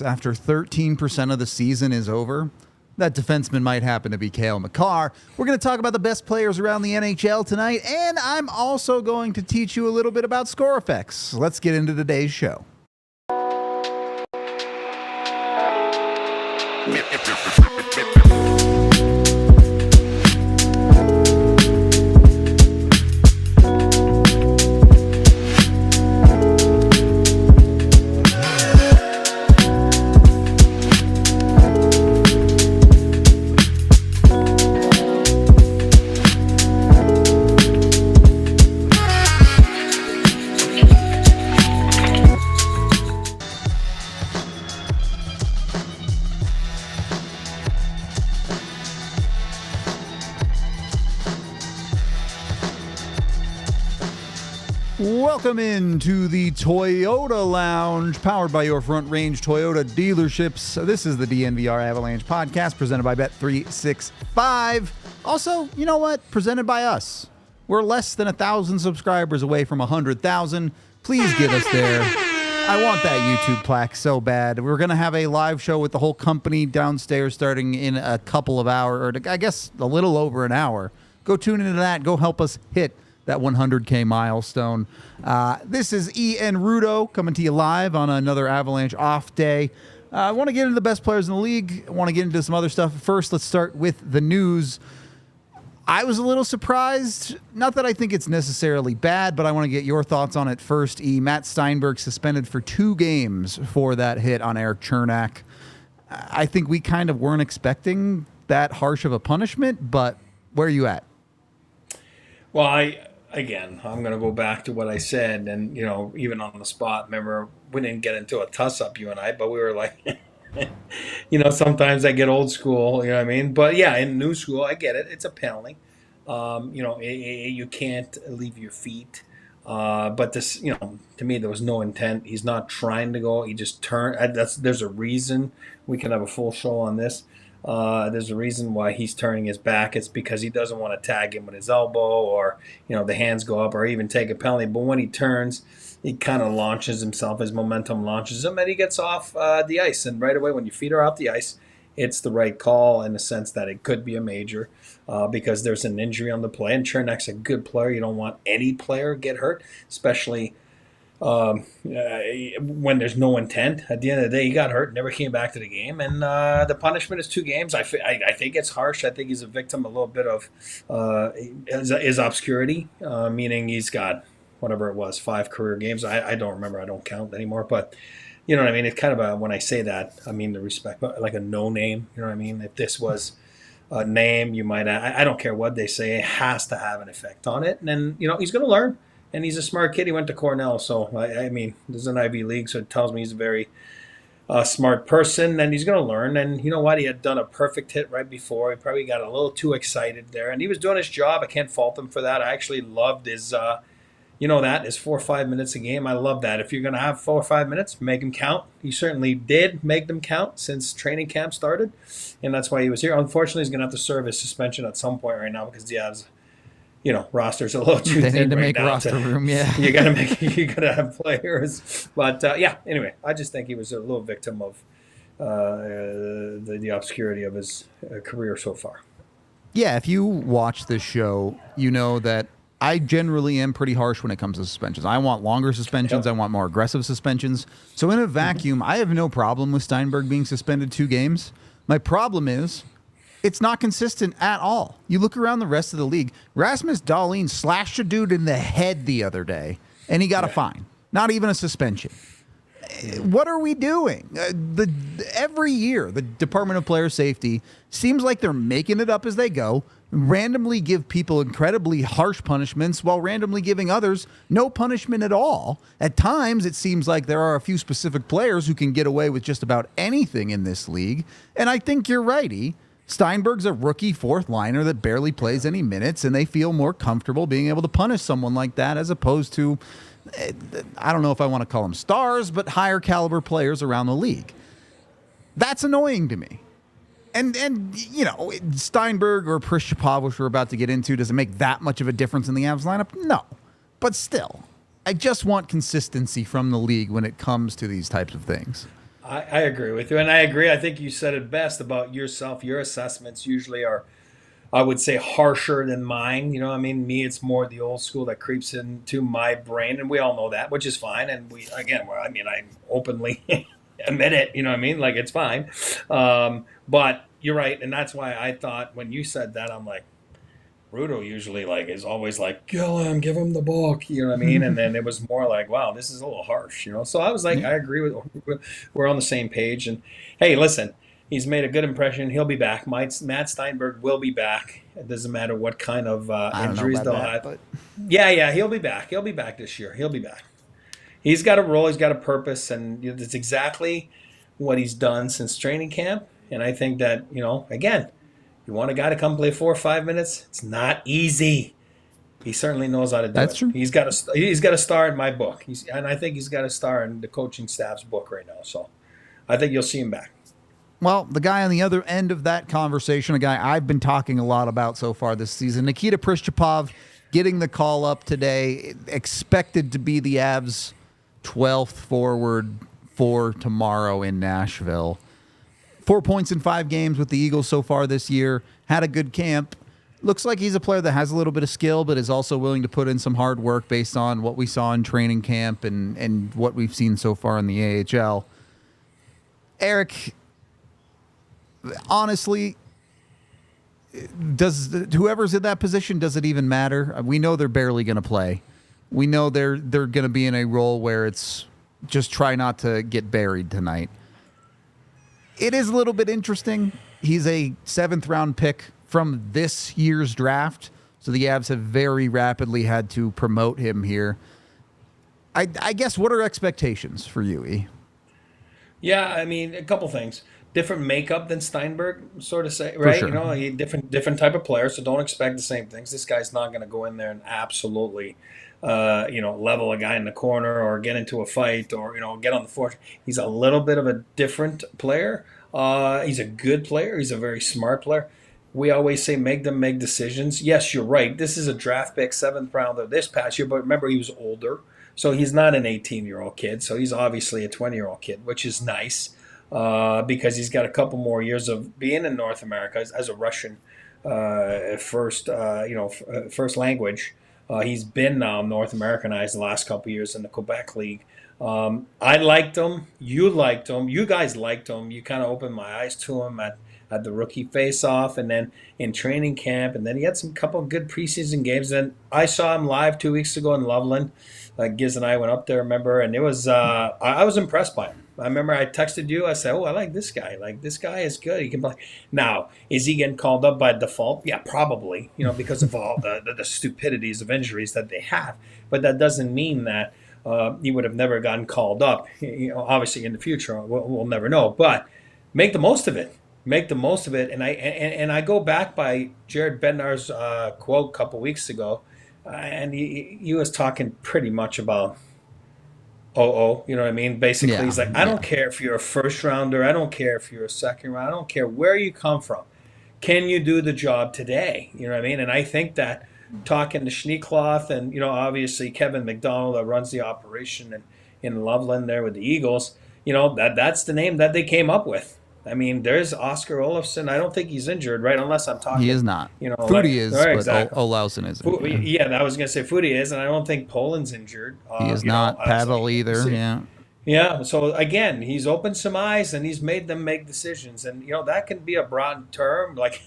After 13% of the season is over, that defenseman might happen to be Cale Makar. We're going to talk about the best players around the NHL tonight, and I'm also going to teach you a little bit about score effects. Let's get into today's show. Welcome into the Toyota Lounge, powered by your Front Range Toyota dealerships. This is the DNVR Avalanche Podcast, presented by Bet365. Also, you know what? Presented by us. We're less than 1,000 subscribers away from 100,000. Please get us there. I want that YouTube plaque so bad. We're going to have a live show with the whole company downstairs starting in a couple of hours, or I guess a little over an hour. Go tune into that. Go help us hit that 100K milestone. This is Ian Rudo coming to you live on another Avalanche off day. I want to get into the best players in the league. I want to get into some other stuff. First, let's start with the news. I was a little surprised. Not that I think it's necessarily bad, but I want to get your thoughts on it first. Matt Stienburg suspended for 2 games for that hit on Eric Chernak. I think we kind of weren't expecting that harsh of a punishment, but where are you at? Well, I'm going to go back to what I said, and, even on the spot, remember, we didn't get into a tuss-up, you and I, but we were like, sometimes I get old school, you know what I mean? But, yeah, in new school, I get it. It's a penalty. You can't leave your feet. But this, to me, there was no intent. He's not trying to go. He just turned. There's a reason. We can have a full show on this. There's a reason why he's turning his back. It's because he doesn't want to tag him with his elbow, or the hands go up, or even take a penalty. But when he turns, he kind of launches himself. His momentum launches him, and he gets off the ice. And right away, when your feet are off the ice, it's the right call in the sense that it could be a major because there's an injury on the play. And Chernak's a good player. You don't want any player get hurt, especially when there's no intent. At the end of the day, he got hurt, never came back to the game, and the punishment is 2 games. I think it's harsh. I think he's a victim a little bit of his obscurity, meaning he's got whatever it was, 5 career games. I don't remember. I don't count anymore. But you know what I mean? It's kind of when I say that, I mean the respect, like a no name. You know what I mean? If this was a name, you might. I don't care what they say. It has to have an effect on it, and then he's going to learn. And he's a smart kid. He went to Cornell, so I mean, this is an Ivy League, so it tells me he's a very smart person, and he's going to learn. And you know what? He had done a perfect hit right before. He probably got a little too excited there, and he was doing his job. I can't fault him for that. I actually loved his, his 4 or 5 minutes a game. I love that. If you're going to have 4 or 5 minutes, make them count. He certainly did make them count since training camp started, and that's why he was here. Unfortunately, he's going to have to serve his suspension at some point right now because the Avs, roster's a little too thin. They need to right make now roster room, yeah. You gotta have players. But anyway, I just think he was a little victim of the obscurity of his career so far. Yeah, if you watch this show, you know that I generally am pretty harsh when it comes to suspensions. I want longer suspensions. Yep. I want more aggressive suspensions. So in a vacuum, I have no problem with Stienburg being suspended 2 games. My problem is it's not consistent at all. You look around the rest of the league. Rasmus Dahlin slashed a dude in the head the other day, and he got a fine. Not even a suspension. What are we doing? Every year, the Department of Player Safety seems like they're making it up as they go, randomly give people incredibly harsh punishments while randomly giving others no punishment at all. At times, it seems like there are a few specific players who can get away with just about anything in this league, and I think you're righty. Steinberg's a rookie 4th liner that barely plays any minutes, and they feel more comfortable being able to punish someone like that as opposed to, I don't know if I want to call them stars, but higher caliber players around the league. That's annoying to me. And Steinberg or Prishchepov, which we're about to get into, does it make that much of a difference in the Avs lineup? No. But still, I just want consistency from the league when it comes to these types of things. I agree with you, and I agree. I think you said it best about yourself. Your assessments usually are, I would say, harsher than mine. You know, I mean, me, it's more the old school that creeps into my brain, and we all know that, which is fine. And I openly admit it. You know what I mean? Like, it's fine. But you're right, and that's why I thought when you said that, I'm like, Rudo usually is always like, kill him, give him the book, you know what I mean? And then it was more like, wow, this is a little harsh, you know? So I was like, I agree we're on the same page. And hey, listen, he's made a good impression. He'll be back. Matt Stienburg will be back. It doesn't matter what kind of injuries they'll have. But... Yeah, he'll be back. He'll be back this year. He'll be back. He's got a role. He's got a purpose. And it's exactly what he's done since training camp. And I think that, again, you want a guy to come play 4 or 5 minutes? It's not easy. He certainly knows how to do it. That's true. He's got a star in my book. And I think he's got a star in the coaching staff's book right now. So I think you'll see him back. Well, the guy on the other end of that conversation, a guy I've been talking a lot about so far this season, Nikita Prishchepov, getting the call up today, expected to be the Avs' 12th forward for tomorrow in Nashville. 4 points in 5 games with the Eagles so far this year. Had a good camp. Looks like he's a player that has a little bit of skill, but is also willing to put in some hard work based on what we saw in training camp and what we've seen so far in the AHL. Eric, honestly, whoever's in that position, does it even matter? We know they're barely going to play. We know they're going to be in a role where it's just try not to get buried tonight. It is a little bit interesting. He's a 7th-round pick from this year's draft, so the Avs have very rapidly had to promote him here. I guess, what are expectations for you, E? Yeah, I mean, a couple things. Different makeup than Stienburg, sort of say, right? For sure. He different type of player, so don't expect the same things. This guy's not going to go in there and absolutely, level a guy in the corner or get into a fight or, get on the floor. He's a little bit of a different player. He's a good player. He's a very smart player. We always say make them make decisions. Yes, you're right. This is a draft pick, 7th rounder this past year, but remember he was older. So he's not an 18-year-old kid. So he's obviously a 20-year-old kid, which is nice. Because he's got a couple more years of being in North America as a Russian first language. He's been now North Americanized the last couple of years in the Quebec League. I liked him. You liked him. You guys liked him. You kind of opened my eyes to him at the rookie face-off and then in training camp. And then he had some couple of good preseason games. And I saw him live 2 weeks ago in Loveland. Giz and I went up there, remember? And it was I was impressed by him. I remember I texted you. I said, I like this guy. This guy is good. He can play. Now, is he getting called up by default? Yeah, probably, because of all the stupidities of injuries that they have. But that doesn't mean that he would have never gotten called up. Obviously, in the future, we'll never know. But make the most of it. Make the most of it. And I go back by Jared Bednar's quote a couple weeks ago, and he was talking pretty much about you know what I mean? Basically, he's like, I don't care if you're a first rounder. I don't care if you're a second round. I don't care where you come from. Can you do the job today? You know what I mean? And I think that talking to Schneekloth and, obviously Kevin McDonald that runs the operation in Loveland there with the Eagles, that's the name that they came up with. I mean, there's Oscar Olofsson. I don't think he's injured, right? Unless I'm talking. He is not. Foudy is, right, exactly. But Olofsson isn't. Yeah, I was going to say Foudy is, and I don't think Poland's injured. He is not. Pavel either, yeah. Yeah, so again, he's opened some eyes, and he's made them make decisions. And, that can be a broad term, like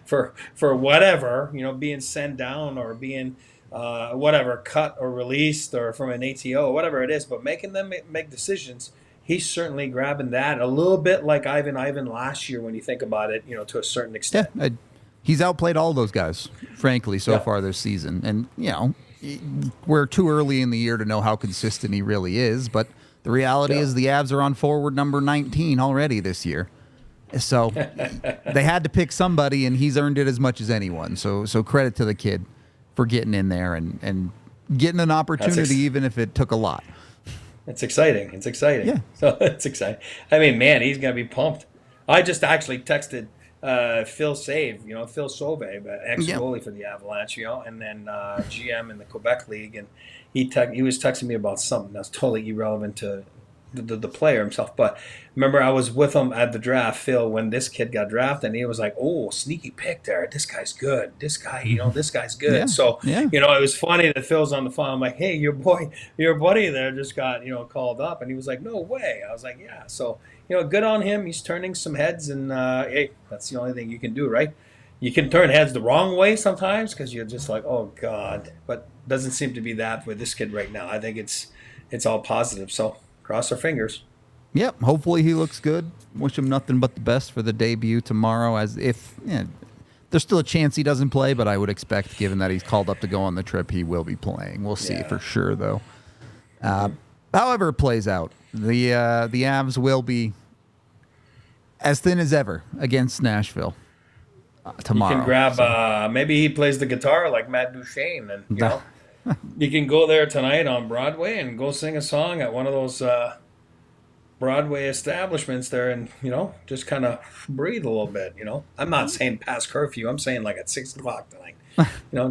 for whatever, being sent down or being cut or released or from an ATO, whatever it is. But making them make decisions, he's certainly grabbing that a little bit like Ivan last year when you think about it, to a certain extent. Yeah, he's outplayed all those guys, frankly, so far this season. And, we're too early in the year to know how consistent he really is. But the reality is the Avs are on forward number 19 already this year. So they had to pick somebody, and he's earned it as much as anyone. So credit to the kid for getting in there and getting an opportunity, even if it took a lot. It's exciting. Yeah. So it's exciting. I mean, man, he's going to be pumped. I just actually texted Phil Sauve, ex-goalie for the Avalanche, and then GM in the Quebec League. And he was texting me about something that's totally irrelevant to the player himself. But remember, I was with him at the draft, Phil, when this kid got drafted, and he was like, "Oh, sneaky pick there. This guy's good. This guy, this guy's good." Yeah. So, Yeah. it was funny that Phil's on the phone. I'm like, "Hey, your buddy there just got called up," and he was like, "No way." I was like, "Yeah." So, good on him. He's turning some heads, and hey, that's the only thing you can do, right? You can turn heads the wrong way sometimes because you're just like, "Oh God," but doesn't seem to be that with this kid right now. I think it's all positive. So cross our fingers. Yep. Hopefully he looks good. Wish him nothing but the best for the debut tomorrow. As if there's still a chance he doesn't play, but I would expect, given that he's called up to go on the trip, he will be playing. We'll see for sure, though. However it plays out, the Avs will be as thin as ever against Nashville tomorrow. You can grab maybe he plays the guitar like Matt Duchene, and you can go there tonight on Broadway and go sing a song at one of those Broadway establishments there, and just kind of breathe a little bit. I'm not saying past curfew. I'm saying like at 6:00 tonight.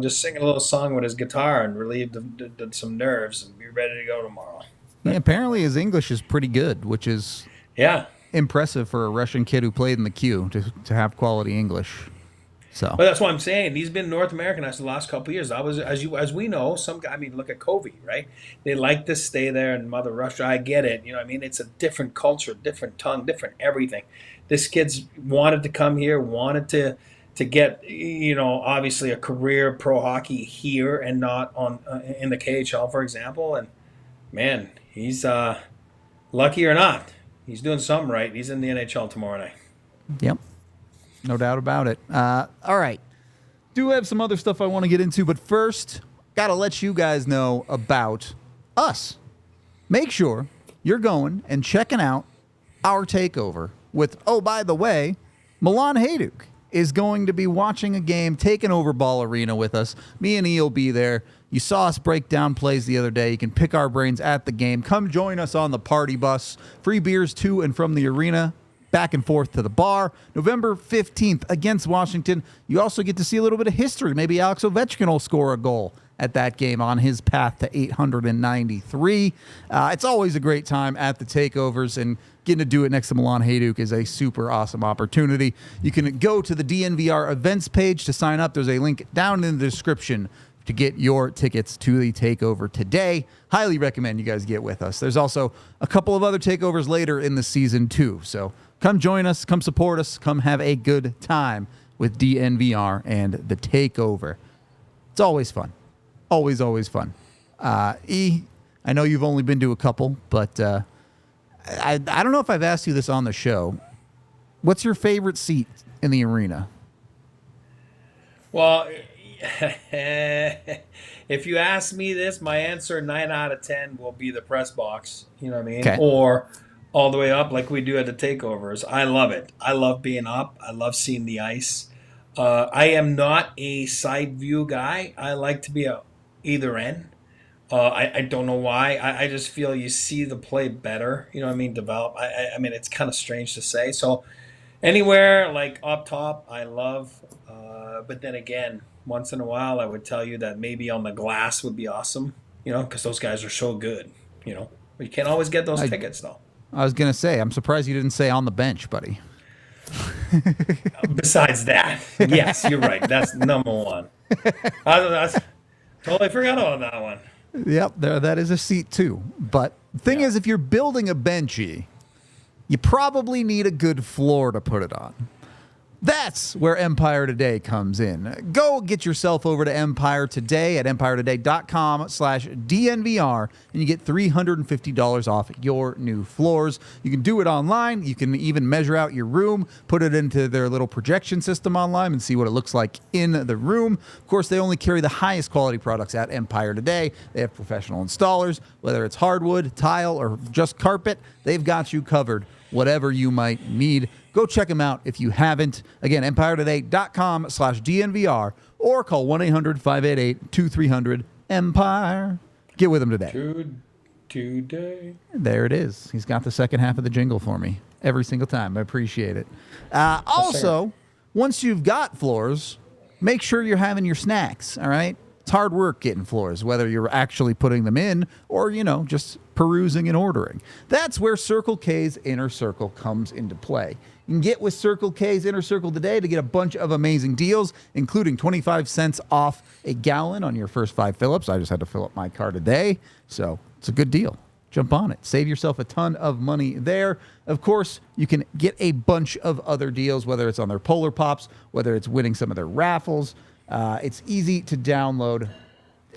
Just sing a little song with his guitar and relieve some nerves and be ready to go tomorrow. Yeah, apparently his English is pretty good, which is impressive for a Russian kid who played in the Q to have quality English. So, but that's what I'm saying. He's been North Americanized the last couple of years. As we know, some guy. I mean, look at Covey, right? They like to stay there in Mother Russia. I get it. It's a different culture, different tongue, different everything. This kid's wanted to come here, wanted to get obviously a career pro hockey here and not on in the KHL, for example. And man, he's lucky or not, he's doing something right. He's in the NHL tomorrow night. Yep. No doubt about it. All right. Do have some other stuff I want to get into, but first, got to let you guys know about us. Make sure you're going and checking out our takeover with, oh, by the way, Milan Hajduk is going to be watching a game, taking over Ball Arena with us. Me and E will be there. You saw us break down plays the other day. You can pick our brains at the game. Come join us on the party bus. Free beers to and from the arena, back and forth to the bar. November 15th against Washington. You also get to see a little bit of history. Maybe Alex Ovechkin will score a goal at that game on his path to 893. It's always a great time at the takeovers, and getting to do it next to Milan Hajduk is a super awesome opportunity. You can go to the DNVR events page to sign up. There's a link down in the description to get your tickets to the takeover today. Highly recommend you guys get with us. There's also a couple of other takeovers later in the season too. So come join us, come support us, come have a good time with DNVR and the takeover. It's always fun. Always, always fun. E, I know you've only been to a couple, but I don't know if I've asked you this on the show. What's your favorite seat in the arena? Well, if you ask me this, my answer 9 out of 10 will be the press box. You know what I mean? Okay. Or all the way up like we do at the takeovers. I love it. I love being up. I love seeing the ice. I am not a side view guy. I like to be a either end. I don't know why. I just feel you see the play better. You know what I mean? Develop. I mean, it's kind of strange to say. So anywhere like up top, I love. But then again, once in a while, I would tell you that maybe on the glass would be awesome. Because those guys are so good. But you can't always get those tickets though. I was going to say, I'm surprised you didn't say on the bench, buddy. Besides that, yes, you're right. That's number one. I totally forgot about that one. Yep, that is a seat too. But the thing is, if you're building a benchy, you probably need a good floor to put it on. That's where Empire Today comes in. Go get yourself over to Empire Today at empiretoday.com/DNVR, and you get $350 off your new floors. You can do it online. You can even measure out your room, put it into their little projection system online, and see what it looks like in the room. Of course, they only carry the highest quality products at Empire Today. They have professional installers, whether it's hardwood, tile, or just carpet. They've got you covered, whatever you might need. Go check them out if you haven't. Again, empiretoday.com/DNVR or call 1-800-588-2300-EMPIRE. Get with them today. Today. There it is. He's got the second half of the jingle for me every single time. I appreciate it. Also, once you've got floors, make sure you're having your snacks, all right? It's hard work getting floors, whether you're actually putting them in or, just perusing and ordering. That's where Circle K's Inner Circle comes into play. You can get with Circle K's Inner Circle today to get a bunch of amazing deals, including 25 cents off a gallon on your first 5 fill-ups. I just had to fill up my car today, so it's a good deal. Jump on it. Save yourself a ton of money there. Of course, you can get a bunch of other deals, whether it's on their Polar Pops, whether it's winning some of their raffles. It's easy to download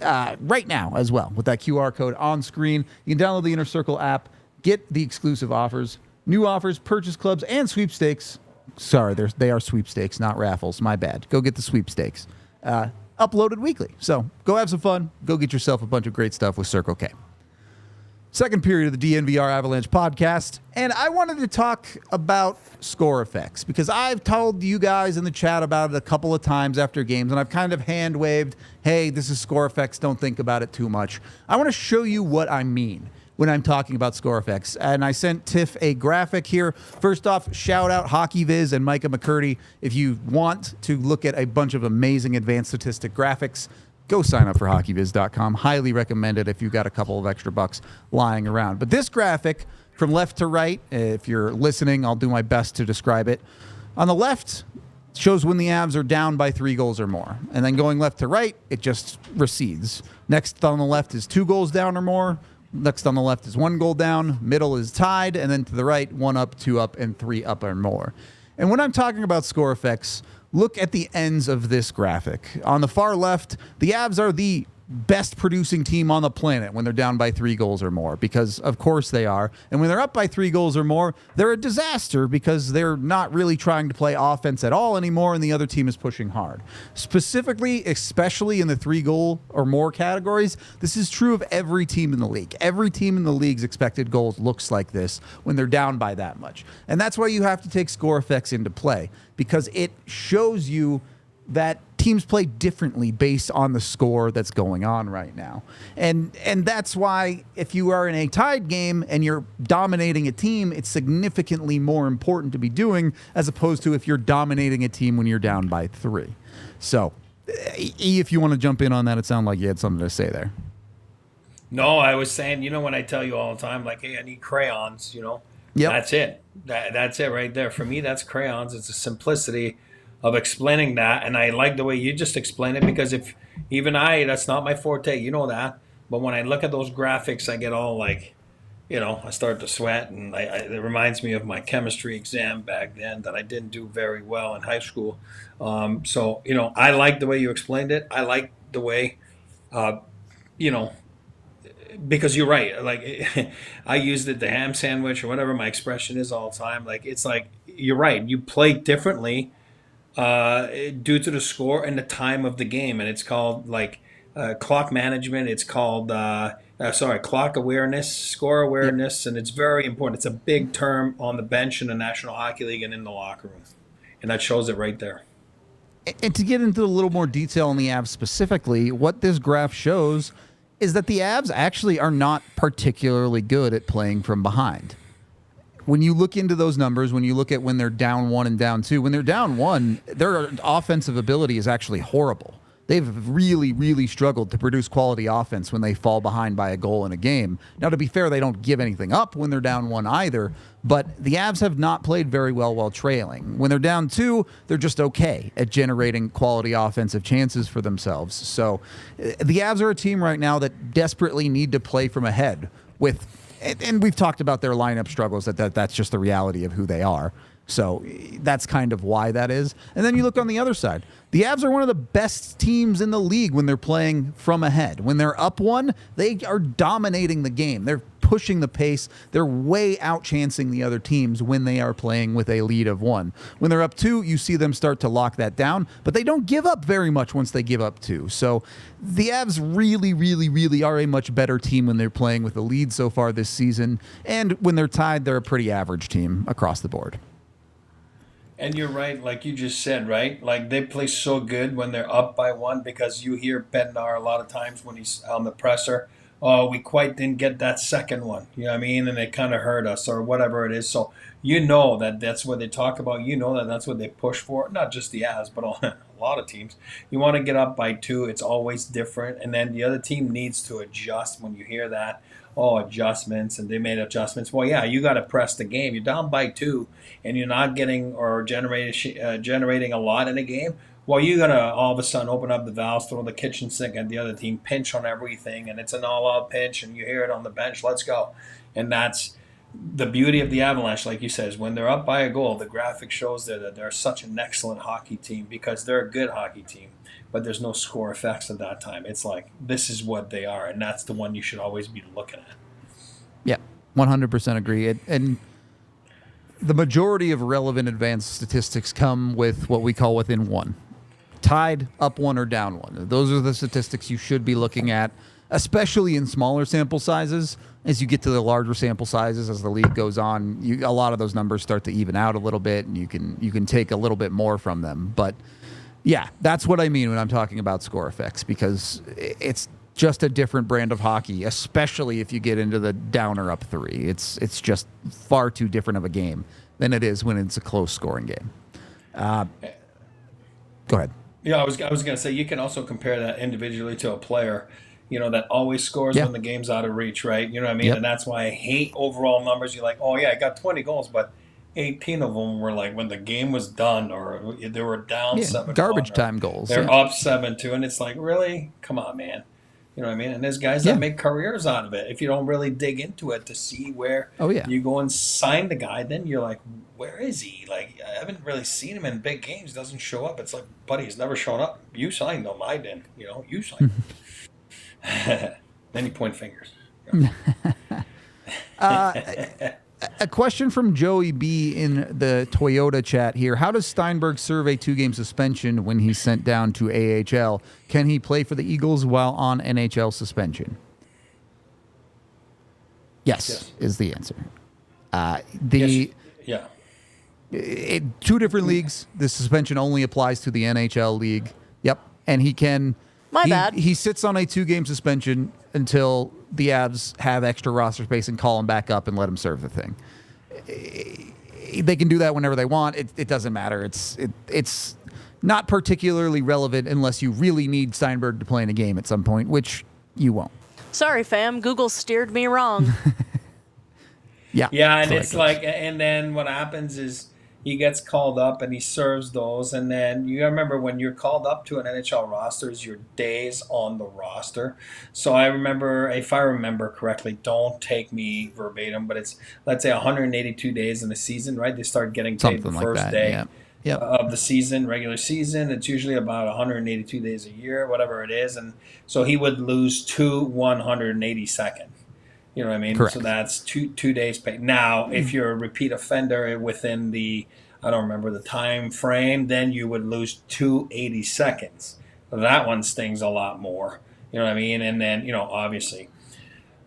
right now as well with that QR code on screen. You can download the Inner Circle app, get the exclusive offers, new offers, purchase clubs, and sweepstakes. Sorry, they are sweepstakes, not raffles. My bad. Go get the sweepstakes. Uploaded weekly. So go have some fun. Go get yourself a bunch of great stuff with Circle K. Second period of the DNVR Avalanche podcast, and I wanted to talk about score effects because I've told you guys in the chat about it a couple of times after games, and I've kind of hand-waved, hey, this is score effects, don't think about it too much. I want to show you what I mean when I'm talking about score effects, and I sent Tiff a graphic here. First off, shout out HockeyViz and Micah McCurdy. If you want to look at a bunch of amazing advanced statistic graphics, go sign up for hockeyviz.com. Highly recommend it if you've got a couple of extra bucks lying around. But this graphic, from left to right, if you're listening, I'll do my best to describe it. On the left, shows when the Avs are down by 3 goals or more. And then going left to right, it just recedes. Next on the left is 2 goals down or more. Next on the left is 1 goal down. Middle is tied. And then to the right, 1 up, 2 up, and 3 up or more. And when I'm talking about score effects, look at the ends of this graphic. On the far left, the Avs are the best producing team on the planet when they're down by 3 goals or more, because of course they are. And when they're up by 3 goals or more, they're a disaster because they're not really trying to play offense at all anymore, and the other team is pushing hard. Specifically, especially in the 3 goal or more categories, this is true of every team in the league. Every team in the league's expected goals looks like this when they're down by that much. And that's why you have to take score effects into play, because it shows you that teams play differently based on the score that's going on right now. And that's why if you are in a tied game and you're dominating a team, it's significantly more important to be doing as opposed to if you're dominating a team when you're down by 3. So, E, if you want to jump in on that, it sounded like you had something to say there. No, I was saying, when I tell you all the time, like, hey, I need crayons, Yep. That's it. That's it right there. For me, that's crayons. It's the simplicity of explaining that, and I like the way you just explain it, because if even that's not my forte, you know that. But when I look at those graphics, I get all like, I start to sweat, and it reminds me of my chemistry exam back then that I didn't do very well in high school. So I like the way you explained it. I like the way, because you're right. Like I used it, the ham sandwich or whatever my expression is all the time. Like it's like you're right. You play differently due to the score and the time of the game, and it's called like clock management. It's called clock awareness, score awareness, and it's very important. It's a big term on the bench in the National Hockey League and in the locker room, and that shows it right there. And to get into a little more detail on the Avs specifically, what this graph shows is that the Avs actually are not particularly good at playing from behind. When you look into those numbers, when you look at when they're down 1 and down 2, when they're down 1, their offensive ability is actually horrible. They've really, really struggled to produce quality offense when they fall behind by a goal in a game. Now, to be fair, they don't give anything up when they're down 1 either, but the Avs have not played very well while trailing. When they're down 2, they're just okay at generating quality offensive chances for themselves. So the Avs are a team right now that desperately need to play from ahead with, and we've talked about their lineup struggles, that's just the reality of who they are. So that's kind of why that is. And then you look on the other side. The Avs are one of the best teams in the league when they're playing from ahead. When they're up 1, they are dominating the game. They're pushing the pace. They're way outchancing the other teams when they are playing with a lead of 1. When they're up 2, you see them start to lock that down, but they don't give up very much once they give up 2. So the Avs really, really, really are a much better team when they're playing with a lead so far this season. And when they're tied, they're a pretty average team across the board. And you're right, like you just said, right? Like they play so good when they're up by 1, because you hear Bednar a lot of times when he's on the presser, oh, we quite didn't get that second one. You know what I mean? And it kind of hurt us or whatever it is. So that's what they talk about. That's what they push for. Not just the Avs, but a lot of teams. You want to get up by 2. It's always different. And then the other team needs to adjust when you hear that. Oh, adjustments, and they made adjustments. Well, yeah, you got to press the game. You're down by 2, and you're not getting or generating a lot in a game. Well, you're going to all of a sudden open up the valves, throw the kitchen sink at the other team, pinch on everything, and it's an all-out pinch, and you hear it on the bench, let's go. And that's the beauty of the Avalanche, like you said, is when they're up by a goal, the graphic shows there that they're such an excellent hockey team because they're a good hockey team, but there's no score effects at that time. It's like, this is what they are, and that's the one you should always be looking at. Yeah, 100% agree. And the majority of relevant advanced statistics come with what we call within 1. Tied, up 1, or down 1. Those are the statistics you should be looking at, especially in smaller sample sizes. As you get to the larger sample sizes, as the league goes on, a lot of those numbers start to even out a little bit, and you can take a little bit more from them. But yeah, that's what I mean when I'm talking about score effects, because it's just a different brand of hockey, especially if you get into the down or up 3. It's just far too different of a game than it is when it's a close scoring game. Go ahead. Yeah, I was going to say, you can also compare that individually to a player, that always scores when the game's out of reach, right? You know what I mean? Yep. And that's why I hate overall numbers. You're like, oh, yeah, I got 20 goals, but 18 of them were like when the game was done or they were down 7-1. Garbage time goals. They're up 7-2, and it's like, really? Come on, man. You know what I mean? And there's guys that make careers out of it. If you don't really dig into it to see where you go and sign the guy, then you're like, where is he? Like, I haven't really seen him in big games. Doesn't show up. It's like, buddy, he's never shown up. You signed him. I didn't. You signed him. Then you point fingers. A question from Joey B in the Toyota chat here. How does Stienburg serve a 2-game suspension when he's sent down to AHL? Can he play for the Eagles while on NHL suspension? Yes. Is the answer. Two different leagues. The suspension only applies to the NHL league. Yep. And he can... He sits on a 2-game suspension until the Avs have extra roster space and call him back up and let him serve the thing. They can do that whenever they want. It doesn't matter. It's not particularly relevant unless you really need Stienburg to play in a game at some point, which you won't. Sorry, fam. Google steered me wrong. Yeah, and it's like, and then what happens is he gets called up and he serves those, and then you remember when you're called up to an NHL roster, is your days on the roster. So I remember, if I remember correctly, don't take me verbatim, but it's, let's say 182 days in the season, right? They start getting paid something the like first that, day yeah. of the season, regular season. It's usually about 182 days a year, whatever it is, and so he would lose 182nd. You know what I mean? Correct. So that's two days paid. Now, if you're a repeat offender within the, I don't remember the time frame, then you would lose 282nds. That one stings a lot more. You know what I mean? And then, obviously,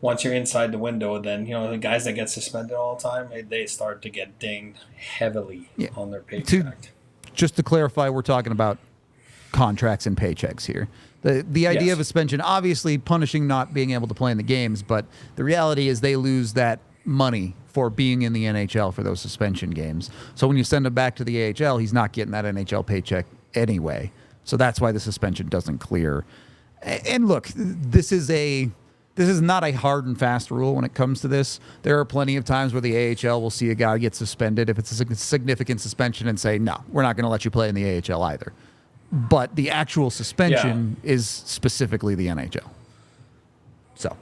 once you're inside the window, then, the guys that get suspended all the time, they start to get dinged heavily on their paycheck. Just to clarify, we're talking about contracts and paychecks here. The idea of a suspension, obviously punishing not being able to play in the games, but the reality is they lose that money for being in the NHL for those suspension games. So when you send him back to the AHL, he's not getting that NHL paycheck anyway. So that's why the suspension doesn't clear. And look, this is not a hard and fast rule when it comes to this. There are plenty of times where the AHL will see a guy get suspended if it's a significant suspension and say, no, we're not going to let you play in the AHL either. But the actual suspension is specifically the NHL. So,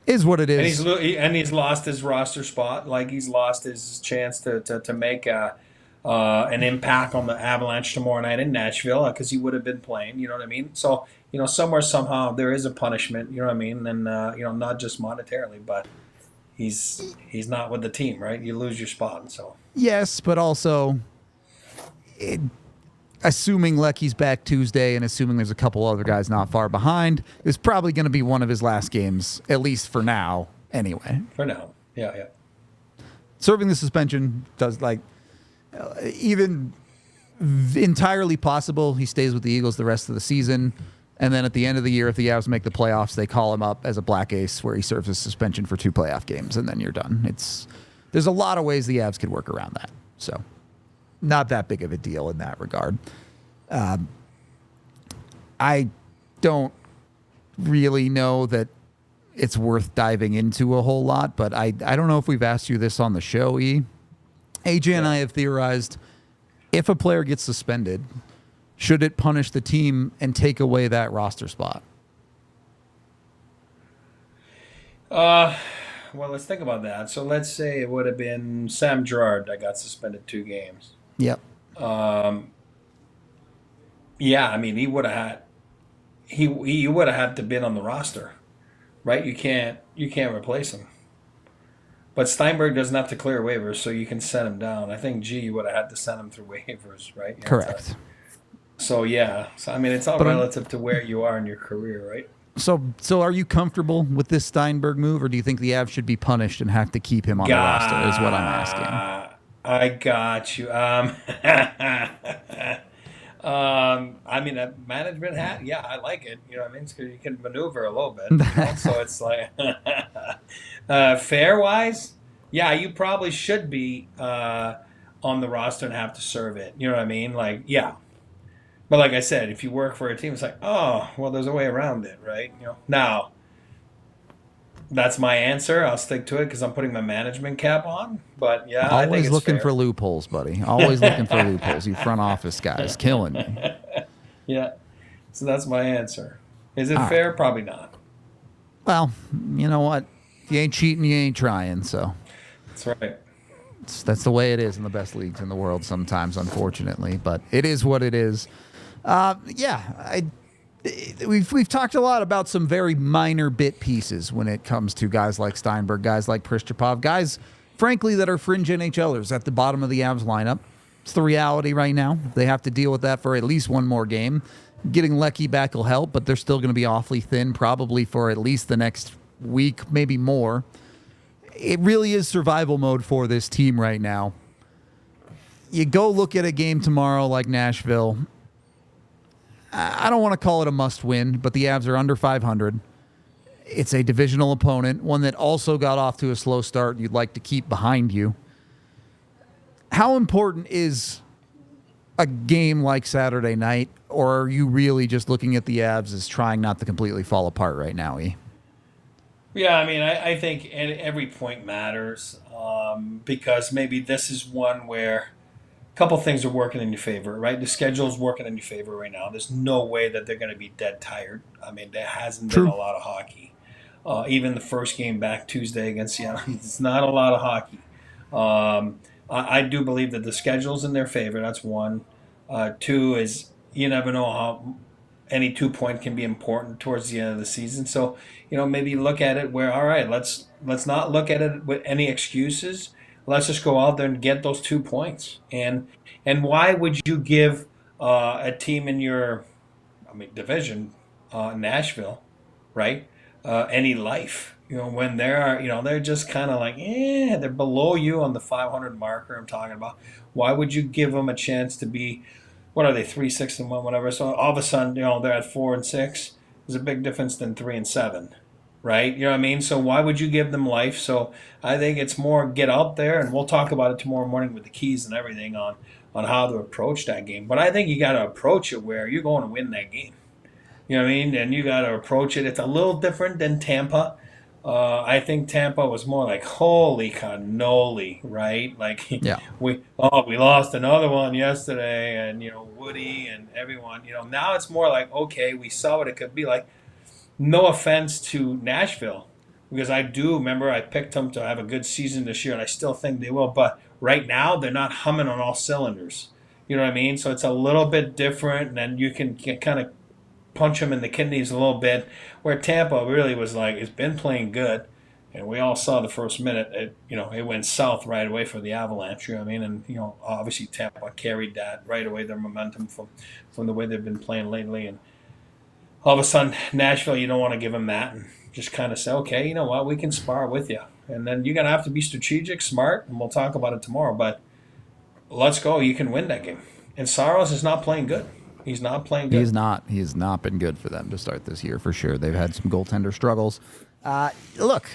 is what it is. And he's lost his roster spot. Like, he's lost his chance to make an impact on the Avalanche tomorrow night in Nashville because he would have been playing. You know what I mean? So, somewhere, somehow, there is a punishment. You know what I mean? And, not just monetarily, but he's not with the team, right? You lose your spot. So yes, but also... assuming Lecky's back Tuesday and assuming there's a couple other guys not far behind, it's probably going to be one of his last games, at least for now, anyway. For now, yeah. Serving the suspension does, even entirely possible he stays with the Eagles the rest of the season, and then at the end of the year, if the Avs make the playoffs, they call him up as a black ace where he serves a suspension for 2 playoff games, and then you're done. There's a lot of ways the Avs could work around that, so... not that big of a deal in that regard. I don't really know that it's worth diving into a whole lot, but I don't know if we've asked you this on the show, E. AJ and I have theorized, if a player gets suspended, should it punish the team and take away that roster spot? Well, let's think about that. So let's say it would have been Sam Girard that got suspended 2 games. Yep. Yeah, I mean, he would have had he would have had to been on the roster, right? You can't replace him. But Stienburg doesn't have to clear waivers, so you can send him down. I think you would have had to send him through waivers, right? Correct. So yeah, I mean, it's all relative to where you are in your career, right? So are you comfortable with this Stienburg move, or do you think the Avs should be punished and have to keep him on the roster, is what I'm asking? I got you. I mean, a management hat, yeah, I like it. You know what I mean? Because you can maneuver a little bit. You know? So it's like, fair-wise, yeah, you probably should be on the roster and have to serve it. You know what I mean? Like, yeah. But like I said, if you work for a team, it's like, oh, well, there's a way around it, right? You know. Now, that's my answer. I'll stick to it because I'm putting my management cap on. But yeah, I think always it's looking fair. for loopholes, buddy. Always looking for loopholes. You front office guys, killing me. Yeah. So that's my answer. Is it All fair? right. Probably not. Well, you know what? If you ain't cheating, you ain't trying. So That's right. that's the way it is in the best leagues in the world sometimes, unfortunately. But it is what it is. We've talked a lot about some very minor bit pieces when it comes to guys like Stienburg, guys like Prishchepov, guys, frankly, that are fringe NHLers at the bottom of the Avs lineup. It's the reality right now. They have to deal with that for at least one more game. Getting Lecky back will help, but they're still going to be awfully thin, probably for at least the next week, maybe more. It really is survival mode for this team right now. You go look at a game tomorrow like Nashville. I don't want to call it a must-win, but the Avs are under 500. It's a divisional opponent, one that also got off to a slow start you'd like to keep behind you. How important is a game like Saturday night, or are you really just looking at the Avs as trying not to completely fall apart right now, E? Yeah, I mean, I think every point matters because maybe this is one where a couple things are working in your favor, right? The schedule's working in your favor right now. There's no way that they're going to be dead tired. I mean, there hasn't been a lot of hockey. Even the first game back Tuesday against Seattle, it's not a lot of hockey. I do believe that the schedule's in their favor. That's one. Two is you never know how any 2 point can be important towards the end of the season. So, you know, maybe look at it where, all right, let's not look at it with any excuses. Let's just go out there and get those 2 points. And why would you give a team in your, division, Nashville, right, any life? You know, when they're just kind of like, they're below you on the 500 marker I'm talking about. Why would you give them a chance to be, what are they, 3-6-1, whatever? So all of a sudden, you know, they're at 4-6. There's a big difference than 3-7. Right? You know what I mean? So why would you give them life? So I think it's more get out there, and we'll talk about it tomorrow morning with the keys and everything on how to approach that game. But I think you got to approach it where you're going to win that game. You know what I mean? And you got to approach it. It's a little different than Tampa. I think Tampa was more like, holy cannoli, right? Like, Yeah. we lost another one yesterday, and, you know, Woody and everyone. You know, now it's more like, okay, we saw what it could be like. No offense to Nashville, because I do remember I picked them to have a good season this year, and I still think they will. But right now, they're not humming on all cylinders. You know what I mean? So it's a little bit different, and then you can kind of punch them in the kidneys a little bit, where Tampa really was like, it's been playing good. And we all saw the first minute, it went south right away for the Avalanche. You know what I mean? And, you know, obviously Tampa carried that right away, their momentum from the way they've been playing lately. And all of a sudden, Nashville, you don't want to give them that and just kind of say, okay, you know what, we can spar with you. And then you're going to have to be strategic, smart, and we'll talk about it tomorrow. But let's go. You can win that game. And Saros is not playing good. He's not playing good. He's not. He has not been good for them to start this year, for sure. They've had some goaltender struggles. Look,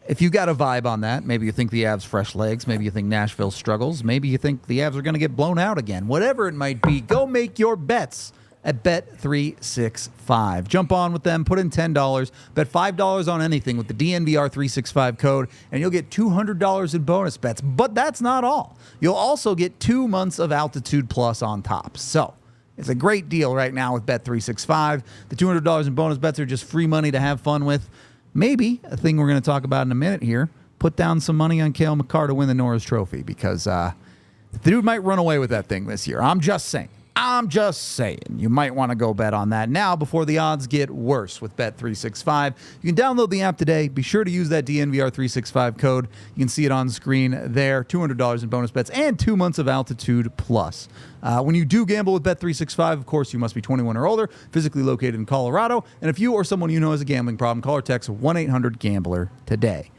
If you got a vibe on that, maybe you think the Avs fresh legs, maybe you think Nashville struggles, maybe you think the Avs are going to get blown out again. Whatever it might be, go make your bets at Bet365. Jump on with them, put in $10, bet $5 on anything with the DNVR 365 code, and you'll get $200 in bonus bets. But that's not all. You'll also get 2 months of Altitude Plus on top. So it's a great deal right now with Bet365. The $200 in bonus bets are just free money to have fun with. Maybe a thing we're going to talk about in a minute here, put down some money on Cale Makar to win the Norris Trophy, because the dude might run away with that thing this year. I'm just saying. You might want to go bet on that now before the odds get worse with Bet365. You can download the app today. Be sure to use that DNVR 365 code. You can see it on screen there. $200 in bonus bets and 2 months of Altitude Plus. When you do gamble with Bet365, of course, you must be 21 or older, physically located in Colorado. And if you or someone you know has a gambling problem, call or text 1-800-GAMBLER today.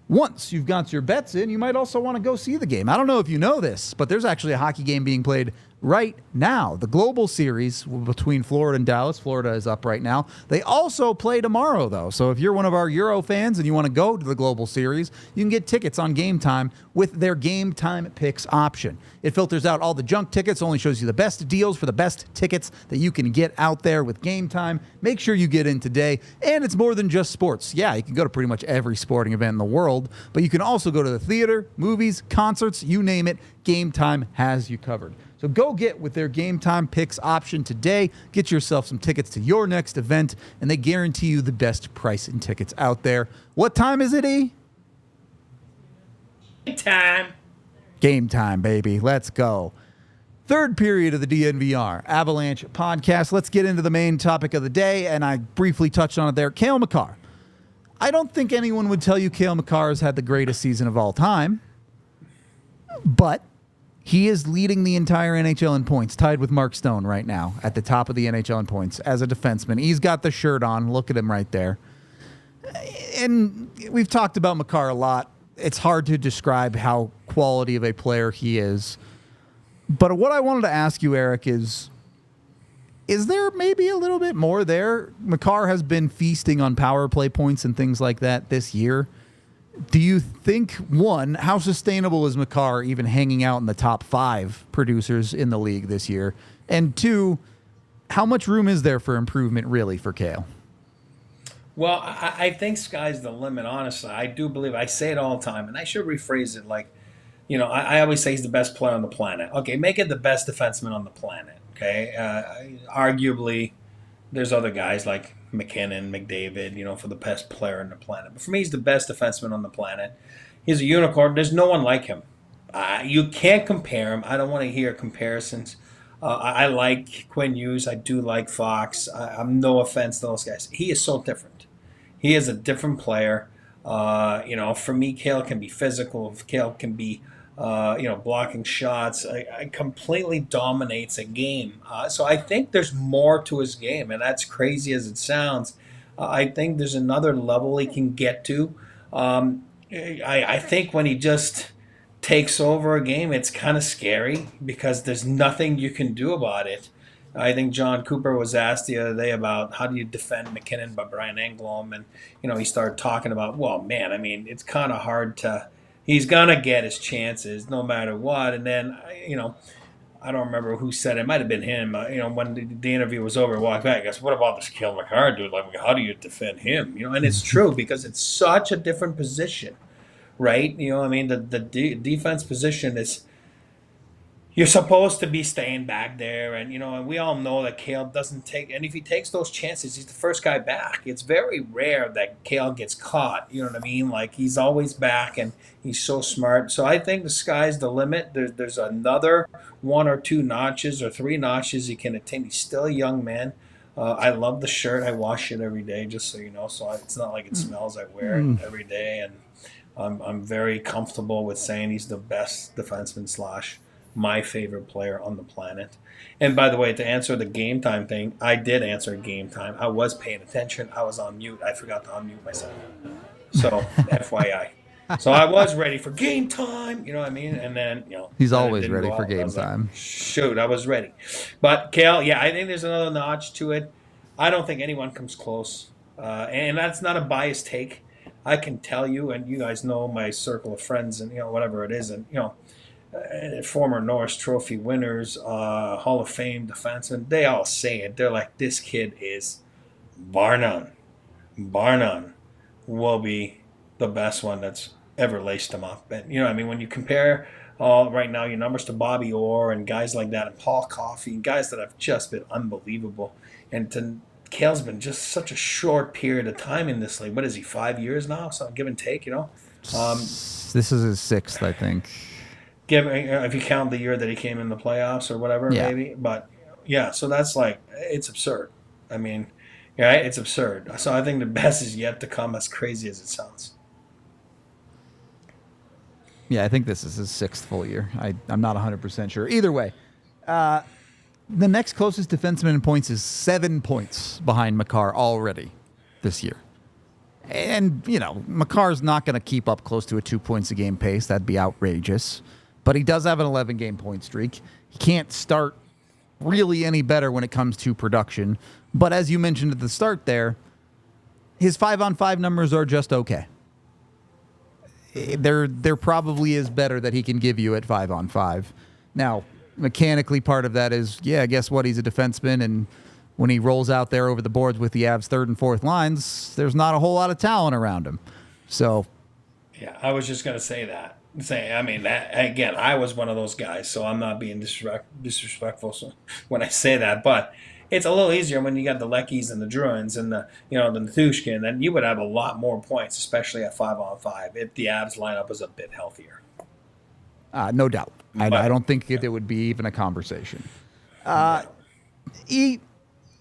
Once you've got your bets in, you might also want to go see the game. I don't know if you know this, but there's actually a hockey game being played right now. The Global Series between Florida and Dallas. Florida is up right now. They also play tomorrow, though. So if you're one of our Euro fans and you want to go to the Global Series, you can get tickets on Game Time with their Game Time Picks option. It filters out all the junk tickets, only shows you the best deals for the best tickets that you can get out there with Game Time. Make sure you get in today. And it's more than just sports. Yeah, you can go to pretty much every sporting event in the world, but you can also go to the theater, movies, concerts, you name it. Game Time has you covered. So go get with their Game Time Picks option today. Get yourself some tickets to your next event, and they guarantee you the best price and tickets out there. What time is it, E? Time. Game time, baby. Let's go. Third period of the DNVR Avalanche Podcast. Let's get into the main topic of the day, and I briefly touched on it there. Cale Makar. I don't think anyone would tell you Cale Makar has had the greatest season of all time, but he is leading the entire NHL in points, tied with Mark Stone right now at the top of the NHL in points as a defenseman. He's got the shirt on. Look at him right there. And we've talked about Makar a lot. It's hard to describe how quality of a player he is. But what I wanted to ask you, Eric, is there maybe a little bit more there? Makar has been feasting on power play points and things like that this year. Do you think, one, how sustainable is Makar even hanging out in the top 5 producers in the league this year? And two, how much room is there for improvement really for Cale? Well, I think sky's the limit, honestly. I do believe, I say it all the time, and I should rephrase it like, I always say he's the best player on the planet. Okay, make it the best defenseman on the planet, okay? Arguably, there's other guys like McKinnon, McDavid, for the best player on the planet. But for me, he's the best defenseman on the planet. He's a unicorn. There's no one like him. You can't compare him. I don't want to hear comparisons. I like Quinn Hughes. I do like Fox. I'm no offense to those guys. He is so different. He is a different player. For me, Cale can be physical. Cale can be, blocking shots. I completely dominates a game. So I think there's more to his game, and that's crazy as it sounds. I think there's another level he can get to. I think when he just takes over a game, it's kind of scary because there's nothing you can do about it. I think John Cooper was asked the other day about how do you defend McKinnon by Brian Engblom, and he started talking about, well, man, I mean, it's kind of hard to. He's gonna get his chances no matter what. And then, I don't remember who said it. It might have been him. When the interview was over, walked back. I guess, what about this Cale Makar dude? Like, how do you defend him? And it's true because it's such a different position, right? The defense position is. You're supposed to be staying back there, and we all know that Cale doesn't take. And if he takes those chances, he's the first guy back. It's very rare that Cale gets caught. You know what I mean? Like, he's always back, and he's so smart. So I think the sky's the limit. There's another 1 or 2 notches or 3 notches he can attain. He's still a young man. I love the shirt. I wash it every day, just so you know. So it's not like it smells. I wear it every day, and I'm very comfortable with saying he's the best defenseman / my favorite player on the planet. And by the way, to answer the game time thing, I did answer game time. I was paying attention. I was on mute. I forgot to unmute myself. So, FYI. So I was ready for game time, you know what I mean? And then, he's always ready for game time. Shoot, I was ready. But Cale, I think there's another notch to it. I don't think anyone comes close. And that's not a biased take. I can tell you, and you guys know my circle of friends and, whatever it is. And, former Norris Trophy winners, Hall of Fame defensemen, they all say it. They're like, this kid is bar none, will be the best one that's ever laced him up. And, when you compare right now your numbers to Bobby Orr and guys like that and Paul Coffey and guys that have just been unbelievable. And Cale's been just such a short period of time in this league. What is he, 5 years now? So give and take, This is his 6th, I think. If you count the year that he came in the playoffs or whatever, maybe. But, yeah, so that's it's absurd. I mean, it's absurd. So I think the best is yet to come, as crazy as it sounds. Yeah, I think this is his 6th full year. I'm not 100% sure. Either way, the next closest defenseman in points is 7 points behind Makar already this year. And, Makar's not going to keep up close to a 2 points a game pace. That'd be outrageous. But he does have an 11-game point streak. He can't start really any better when it comes to production. But as you mentioned at the start there, his 5-on-5 numbers are just okay. There probably is better that he can give you at 5-on-5. Now, mechanically, part of that is, guess what? He's a defenseman, and when he rolls out there over the boards with the Avs' 3rd and 4th lines, there's not a whole lot of talent around him. So, yeah, I was just going to say that. I was one of those guys, so I'm not being disrespectful when I say that, but it's a little easier when you got the Leckies and the Druins and the Natushkin, then you would have a lot more points, especially at 5-on-5, if the Avs lineup was a bit healthier. No doubt. I don't think it would be even a conversation.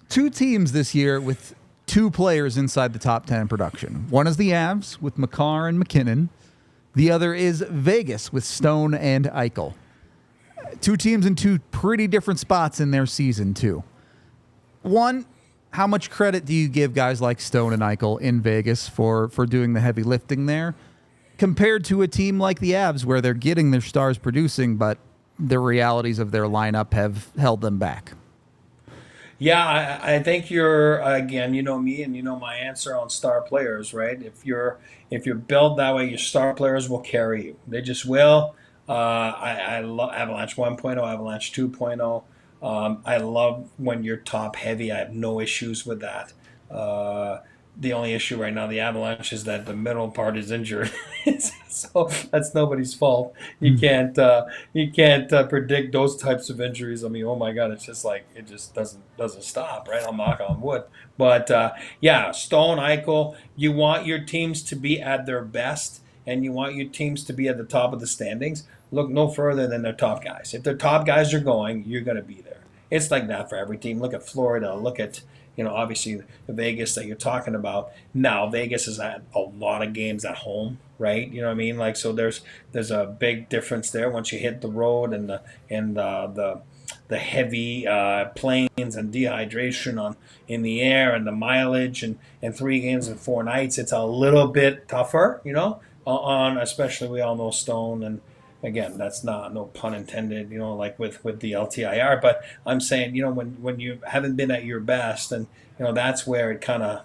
Two teams this year with 2 players inside the top 10 in production. One is the Avs with Makar and McKinnon. The other is Vegas with Stone and Eichel. 2 teams in 2 pretty different spots in their season, too. One, how much credit do you give guys like Stone and Eichel in Vegas for doing the heavy lifting there, compared to a team like the Avs where they're getting their stars producing, but the realities of their lineup have held them back? Yeah, I think you're, again, you know me and you know my answer on star players, right? If you're built that way, your star players will carry you. They just will. I love Avalanche 1.0, Avalanche 2.0. I love when you're top heavy. I have no issues with that. The only issue right now, the Avalanche, is that the middle part is injured. So that's nobody's fault. You can't predict those types of injuries. I mean, oh my God, it's just it just doesn't stop, right? I'll knock on wood. But Stone, Eichel, you want your teams to be at their best, and you want your teams to be at the top of the standings. Look no further than their top guys. If their top guys are going, you're going to be there. It's like that for every team. Look at Florida. Look at obviously the Vegas that you're talking about. Now, Vegas has had a lot of games at home, right? You know what I mean? So there's a big difference there once you hit the road and the heavy planes and dehydration in the air and the mileage and 3 games and 4 nights. It's a little bit tougher, on especially we all know Stone, and again, that's no pun intended, with the LTIR. But I'm saying, when you haven't been at your best, and that's where it kind of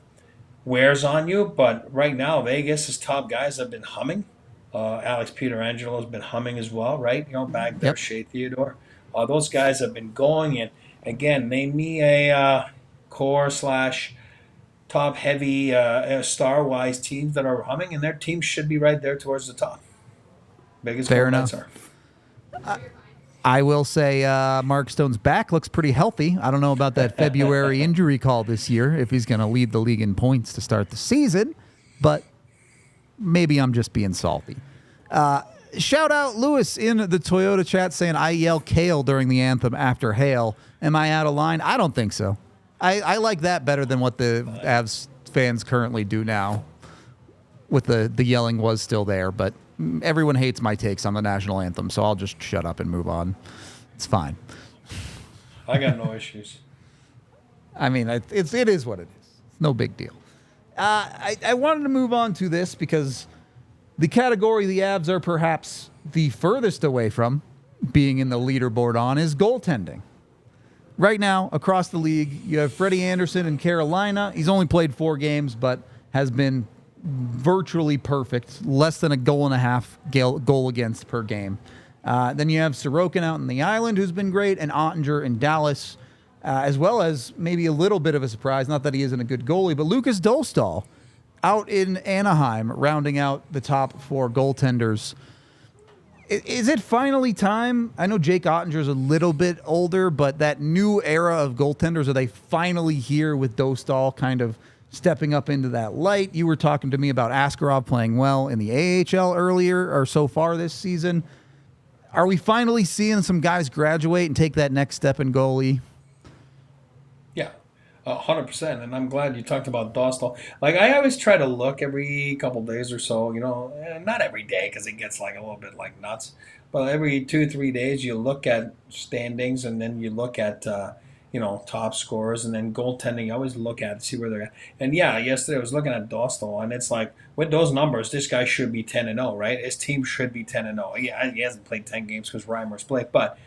wears on you. But right now, Vegas' top guys have been humming. Alex Pietrangelo has been humming as well, right? Back there, Shea Theodore. Those guys have been going. And again, name me a core / top heavy star-wise teams that are humming, and their teams should be right there towards the top. Fair enough. I will say Mark Stone's back looks pretty healthy. I don't know about that February injury call this year, if he's going to lead the league in points to start the season, but maybe I'm just being salty. Shout out Lewis in the Toyota chat saying, I yell Cale during the anthem after Hail. Am I out of line? I don't think so. I like that better than what the Avs fans currently do now. With the yelling was still there, but everyone hates my takes on the national anthem, so I'll just shut up and move on. It's fine. I got no issues. I mean, it is what it is. It's no big deal. I wanted to move on to this because the category the Avs are perhaps the furthest away from being in the leaderboard on is goaltending. Right now, across the league, you have Freddie Anderson in Carolina. He's only played 4 games, but has been virtually perfect, less than a goal and a half goal against per game. Then you have Sorokin out in the island, who's been great, and Ottinger in Dallas, as well as maybe a little bit of a surprise, not that he isn't a good goalie, but Lucas Dostal out in Anaheim, rounding out the top 4 goaltenders. Is it finally time? I know Jake Ottinger's a little bit older, but that new era of goaltenders, are they finally here with Dostal kind of stepping up into that light? You were talking to me about Askarov playing well in the AHL earlier or so far this season. Are we finally seeing some guys graduate and take that next step in goalie? Yeah, 100%. And I'm glad you talked about Dostal. Like, I always try to look every couple days or so, not every day because it gets like a little bit like nuts, but every 2-3 days you look at standings and then you look at, top scorers and then goaltending. You always look at it, see where they're at. And yeah, yesterday I was looking at Dostal and it's like, with those numbers, this guy should be 10-0, right? His team should be 10-0. Yeah, he hasn't played 10 games because Reimer's played, but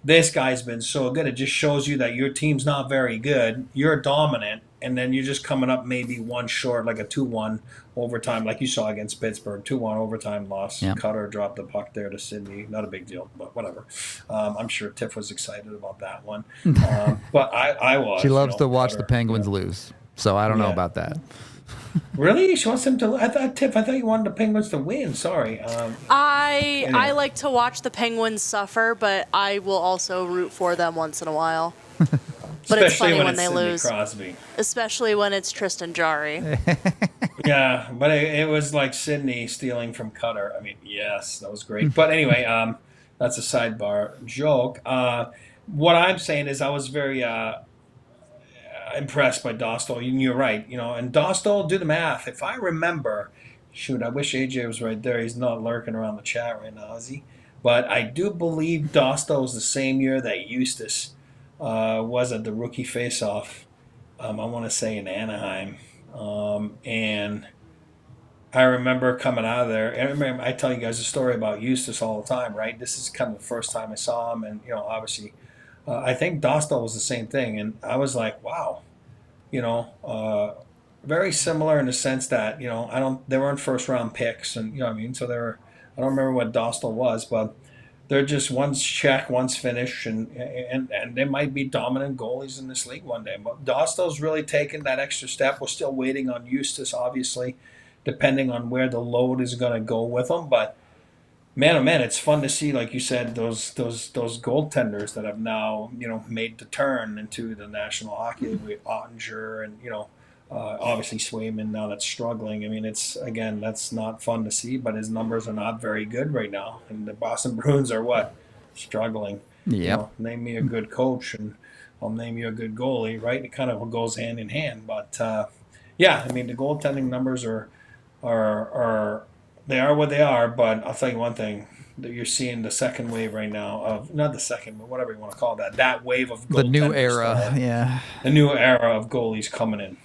this guy's been so good. It just shows you that your team's not very good. You're dominant, and then you're just coming up maybe one short, like a 2-1 overtime, like you saw against Pittsburgh. 2-1 overtime loss. Yep. Cutter dropped the puck there to Sidney. Not a big deal, but whatever. I'm sure Tiff was excited about that one. But I was. She loves to watch the Penguins lose, so I don't know about that. Really? She wants him to. I thought you wanted the Penguins to win. Sorry. I like to watch the Penguins suffer, but I will also root for them once in a while. But it's funny when they lose. Crosby. Especially when it's Tristan Jarry. Yeah, but it was like Sidney stealing from Cutter. I mean, yes, that was great. But anyway, that's a sidebar joke. What I'm saying is I was very impressed by Dostal. You're right, and Dostal, do the math. If I remember, shoot, I wish AJ was right there. He's not lurking around the chat right now, is he? But I do believe Dostal was the same year that Eustace was at the rookie face-off, I want to say in Anaheim. And I remember coming out of there. I tell you guys a story about Eustace all the time, right? This is kind of the first time I saw him, and obviously, I think Dostal was the same thing, and I was like, wow, very similar in the sense that they weren't first round picks, and so they were. I don't remember what Dostal was, but they're just one's check, one's finish, and they might be dominant goalies in this league one day. But Dostal's really taken that extra step. We're still waiting on Eustace, obviously, depending on where the load is going to go with him. But man, oh man, it's fun to see, like you said, those goaltenders that have now made the turn into the National Hockey League with Ottinger and obviously Swayman now that's struggling. I mean, that's not fun to see, but his numbers are not very good right now. And the Boston Bruins are struggling. Yeah. Name me a good coach and I'll name you a good goalie, right? It kind of goes hand in hand. But yeah, I mean, the goaltending numbers are they are what they are. But I'll tell you one thing. That you're seeing the second wave right now of, not the second, but whatever you want to call that wave of goaltenders. The new era, yeah. The new era of goalies coming in.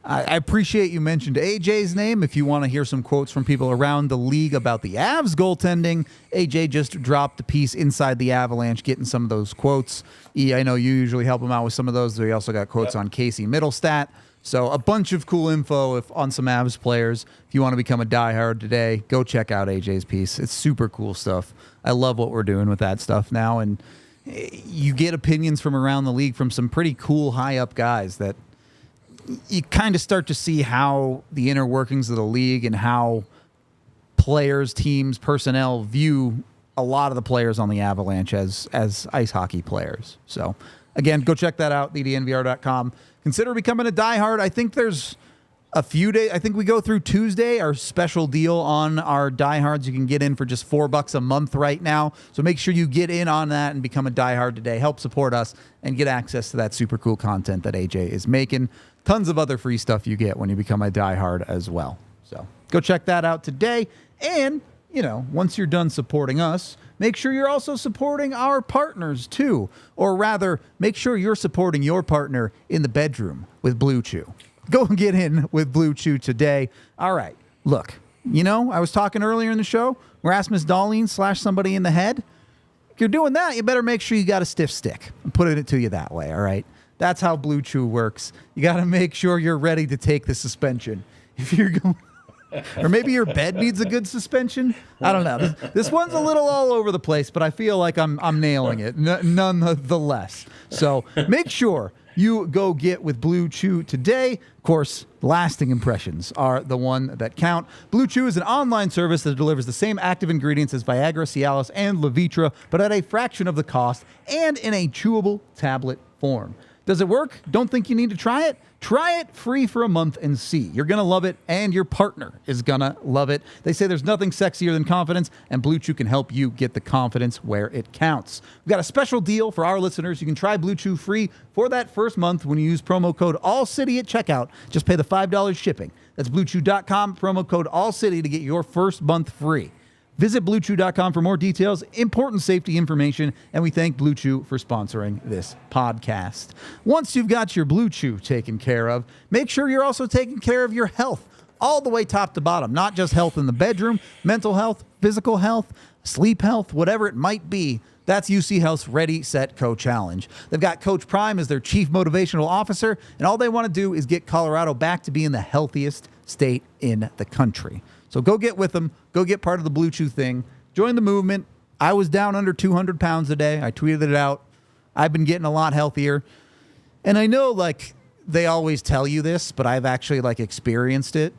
I appreciate you mentioned AJ's name. If you want to hear some quotes from people around the league about the Avs goaltending, AJ just dropped a piece inside the Avalanche getting some of those quotes. I know you usually help him out with some of those. We also got quotes on Casey Middlestat. So a bunch of cool info on some Avs players. If you want to become a diehard today, go check out AJ's piece. It's super cool stuff. I love what we're doing with that stuff now. And you get opinions from around the league from some pretty cool high-up guys that you kind of start to see how the inner workings of the league and how players, teams, personnel view a lot of the players on the Avalanche as ice hockey players. So, again, go check that out, thednvr.com. Consider becoming a diehard. I think there's a few days. I think we go through Tuesday, our special deal on our diehards. You can get in for just $4 a month right now. So make sure you get in on that and become a diehard today. Help support us and get access to that super cool content that AJ is making. Tons of other free stuff you get when you become a diehard as well. So go check that out today. And, once you're done supporting us, make sure you're also supporting our partners too. Or rather, make sure you're supporting your partner in the bedroom with Blue Chew. Go and get in with Blue Chew today. All right. Look, I was talking earlier in the show, Rasmus Dahlin / somebody in the head. If you're doing that, you better make sure you got a stiff stick. I'm putting it to you that way, all right? That's how Blue Chew works. You got to make sure you're ready to take the suspension. If you're going... Or maybe your bed needs a good suspension. I don't know. This one's a little all over the place, but I feel like I'm nailing it nonetheless. So make sure you go get with Blue Chew today. Of course, lasting impressions are the one that count. Blue Chew is an online service that delivers the same active ingredients as Viagra, Cialis, and Levitra, but at a fraction of the cost and in a chewable tablet form. Does it work? Don't think you need to try it? Try it free for a month and see. You're going to love it, and your partner is going to love it. They say there's nothing sexier than confidence, and Blue Chew can help you get the confidence where it counts. We've got a special deal for our listeners. You can try Blue Chew free for that first month when you use promo code ALLCITY at checkout. Just pay the $5 shipping. That's BlueChew.com, promo code ALLCITY to get your first month free. Visit BlueChew.com for more details, important safety information, and we thank Blue Chew for sponsoring this podcast. Once you've got your Blue Chew taken care of, make sure you're also taking care of your health, all the way top to bottom, not just health in the bedroom, mental health, physical health, sleep health, whatever it might be. That's UC Health's Ready, Set, Co Challenge. They've got Coach Prime as their chief motivational officer, and all they want to do is get Colorado back to being the healthiest state in the country. So go get with them. Go get part of the Blue Chew thing. Join the movement. I was down under 200 pounds a day. I tweeted it out. I've been getting a lot healthier. And I know, like, they always tell you this, but I've actually, like, experienced it.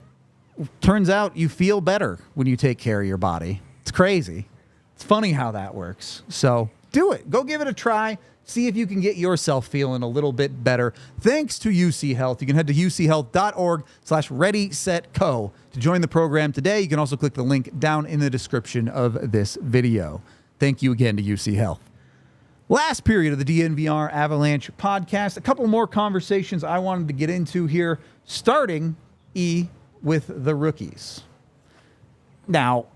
Turns out you feel better when you take care of your body. It's crazy. It's funny how that works. So do it. Go give it a try. See if you can get yourself feeling a little bit better. Thanks to UC Health. You can head to uchealth.org/readysetco to join the program today. You can also click the link down in the description of this video. Thank you again to UC Health. Last period of the DNVR Avalanche podcast. A couple more conversations I wanted to get into here, starting with the rookies. Now,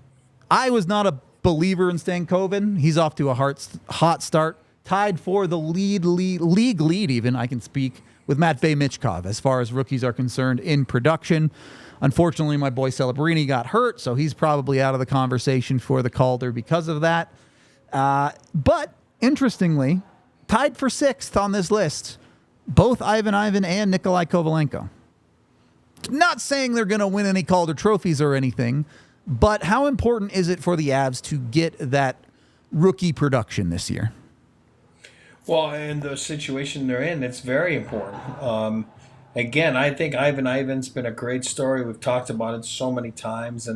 I was not a believer in Stankoven. He's off to a hot start. Tied for the league lead even, I can speak, with Matvei Michkov as far as rookies are concerned in production. Unfortunately, my boy Celebrini got hurt, so he's probably out of the conversation for the Calder because of that. But interestingly, tied for sixth on this list, both Ivan and Nikolai Kovalenko. Not saying they're going to win any Calder trophies or anything, but how important is it for the Avs to get that rookie production this year? Well, in the situation they're in, it's very important. Again, I think Ivan's been a great story. We've talked about it so many times,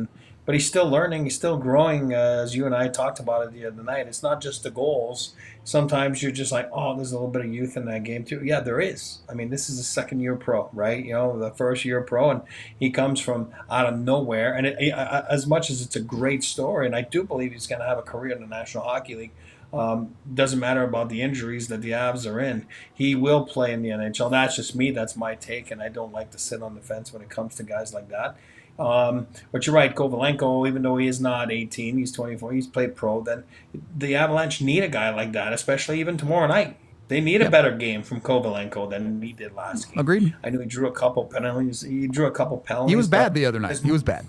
but he's still learning. He's still growing, as you and I talked about it the other night. It's not just the goals. Sometimes you're just like, oh, there's a little bit of youth in that game too. Yeah, there is. I mean, this is a second-year pro, right? You know, the first-year pro, and he comes from out of nowhere. And as much as it's a great story, and I do believe he's going to have a career in the National Hockey League, doesn't matter about the injuries that the Avs are in. He will play in the NHL. That's just me. That's my take, and I don't like to sit on the fence when it comes to guys like that. But you're right, Kovalenko, even though he is not 18, he's 24, he's played pro, then the Avalanche need a guy like that, especially even tomorrow night. They need a better game from Kovalenko than he did last game. Agreed. I knew he drew a couple penalties. He was bad the other night. He was bad.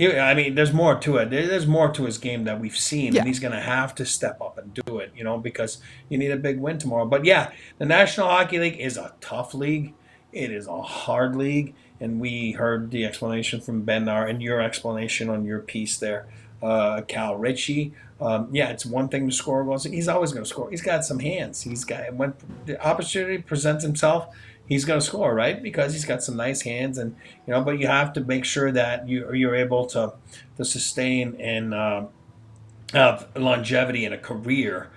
I mean, there's more to it. There's more to his game that we've seen, and he's going to have to step up and do it, because you need a big win tomorrow. But, yeah, the National Hockey League is a tough league. It is a hard league, and we heard the explanation from Ben and your explanation on your piece there, Cal Ritchie. It's one thing to score goals. He's always going to score. He's got some hands. When the opportunity presents himself, he's going to score, right? Because he's got some nice hands, and but you have to make sure that you're able to sustain and have longevity in a career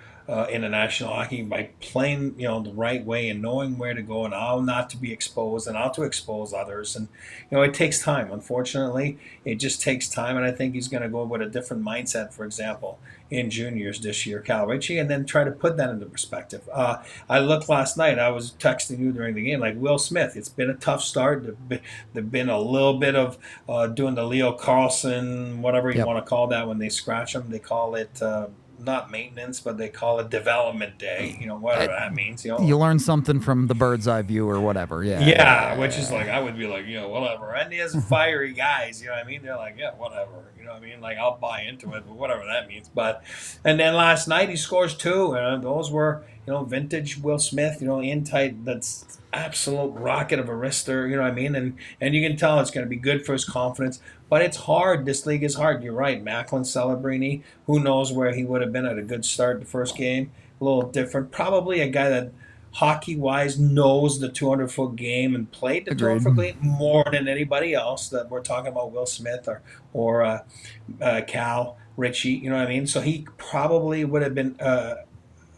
in the National Hockey by playing the right way and knowing where to go and how not to be exposed and how to expose others. And it takes time. Unfortunately, it just takes time, and I think he's going to go with a different mindset, for example, in juniors this year, Cal Ritchie, and then try to put that into perspective. I looked last night. I was texting you during the game, like Will Smith. It's been a tough start. There've been a little bit of doing the Leo Carlson, whatever you want to call that, when they scratch him. They call it not maintenance, but they call it development day. Whatever that means. You learn something from the bird's eye view or whatever. Which is like, I would be like, whatever. And he has fiery guys. You know what I mean? They're like, yeah, whatever. You know what I mean? Like, I'll buy into it, but whatever that means. And then last night he scores 2. Those were, vintage Will Smith, in tight. That's absolute rocket of a wrister. You know what I mean? And you can tell it's going to be good for his confidence. But it's hard. This league is hard. You're right. Macklin Celebrini, who knows where he would have been at a good start the first game. A little different. Probably a guy that hockey-wise knows the 200-foot game and played the 200-foot game more than anybody else. That we're talking about Will Smith or Cal Ritchie. You know what I mean? So he probably would have been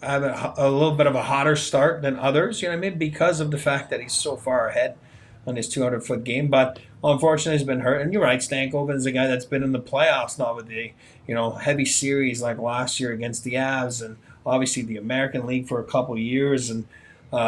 having a little bit of a hotter start than others. You know what I mean? Because of the fact that he's so far ahead on his 200-foot game, but unfortunately he's been hurt. And you're right, Stankoven is a guy that's been in the playoffs now with the heavy series like last year against the Avs, and obviously the American League for a couple of years, and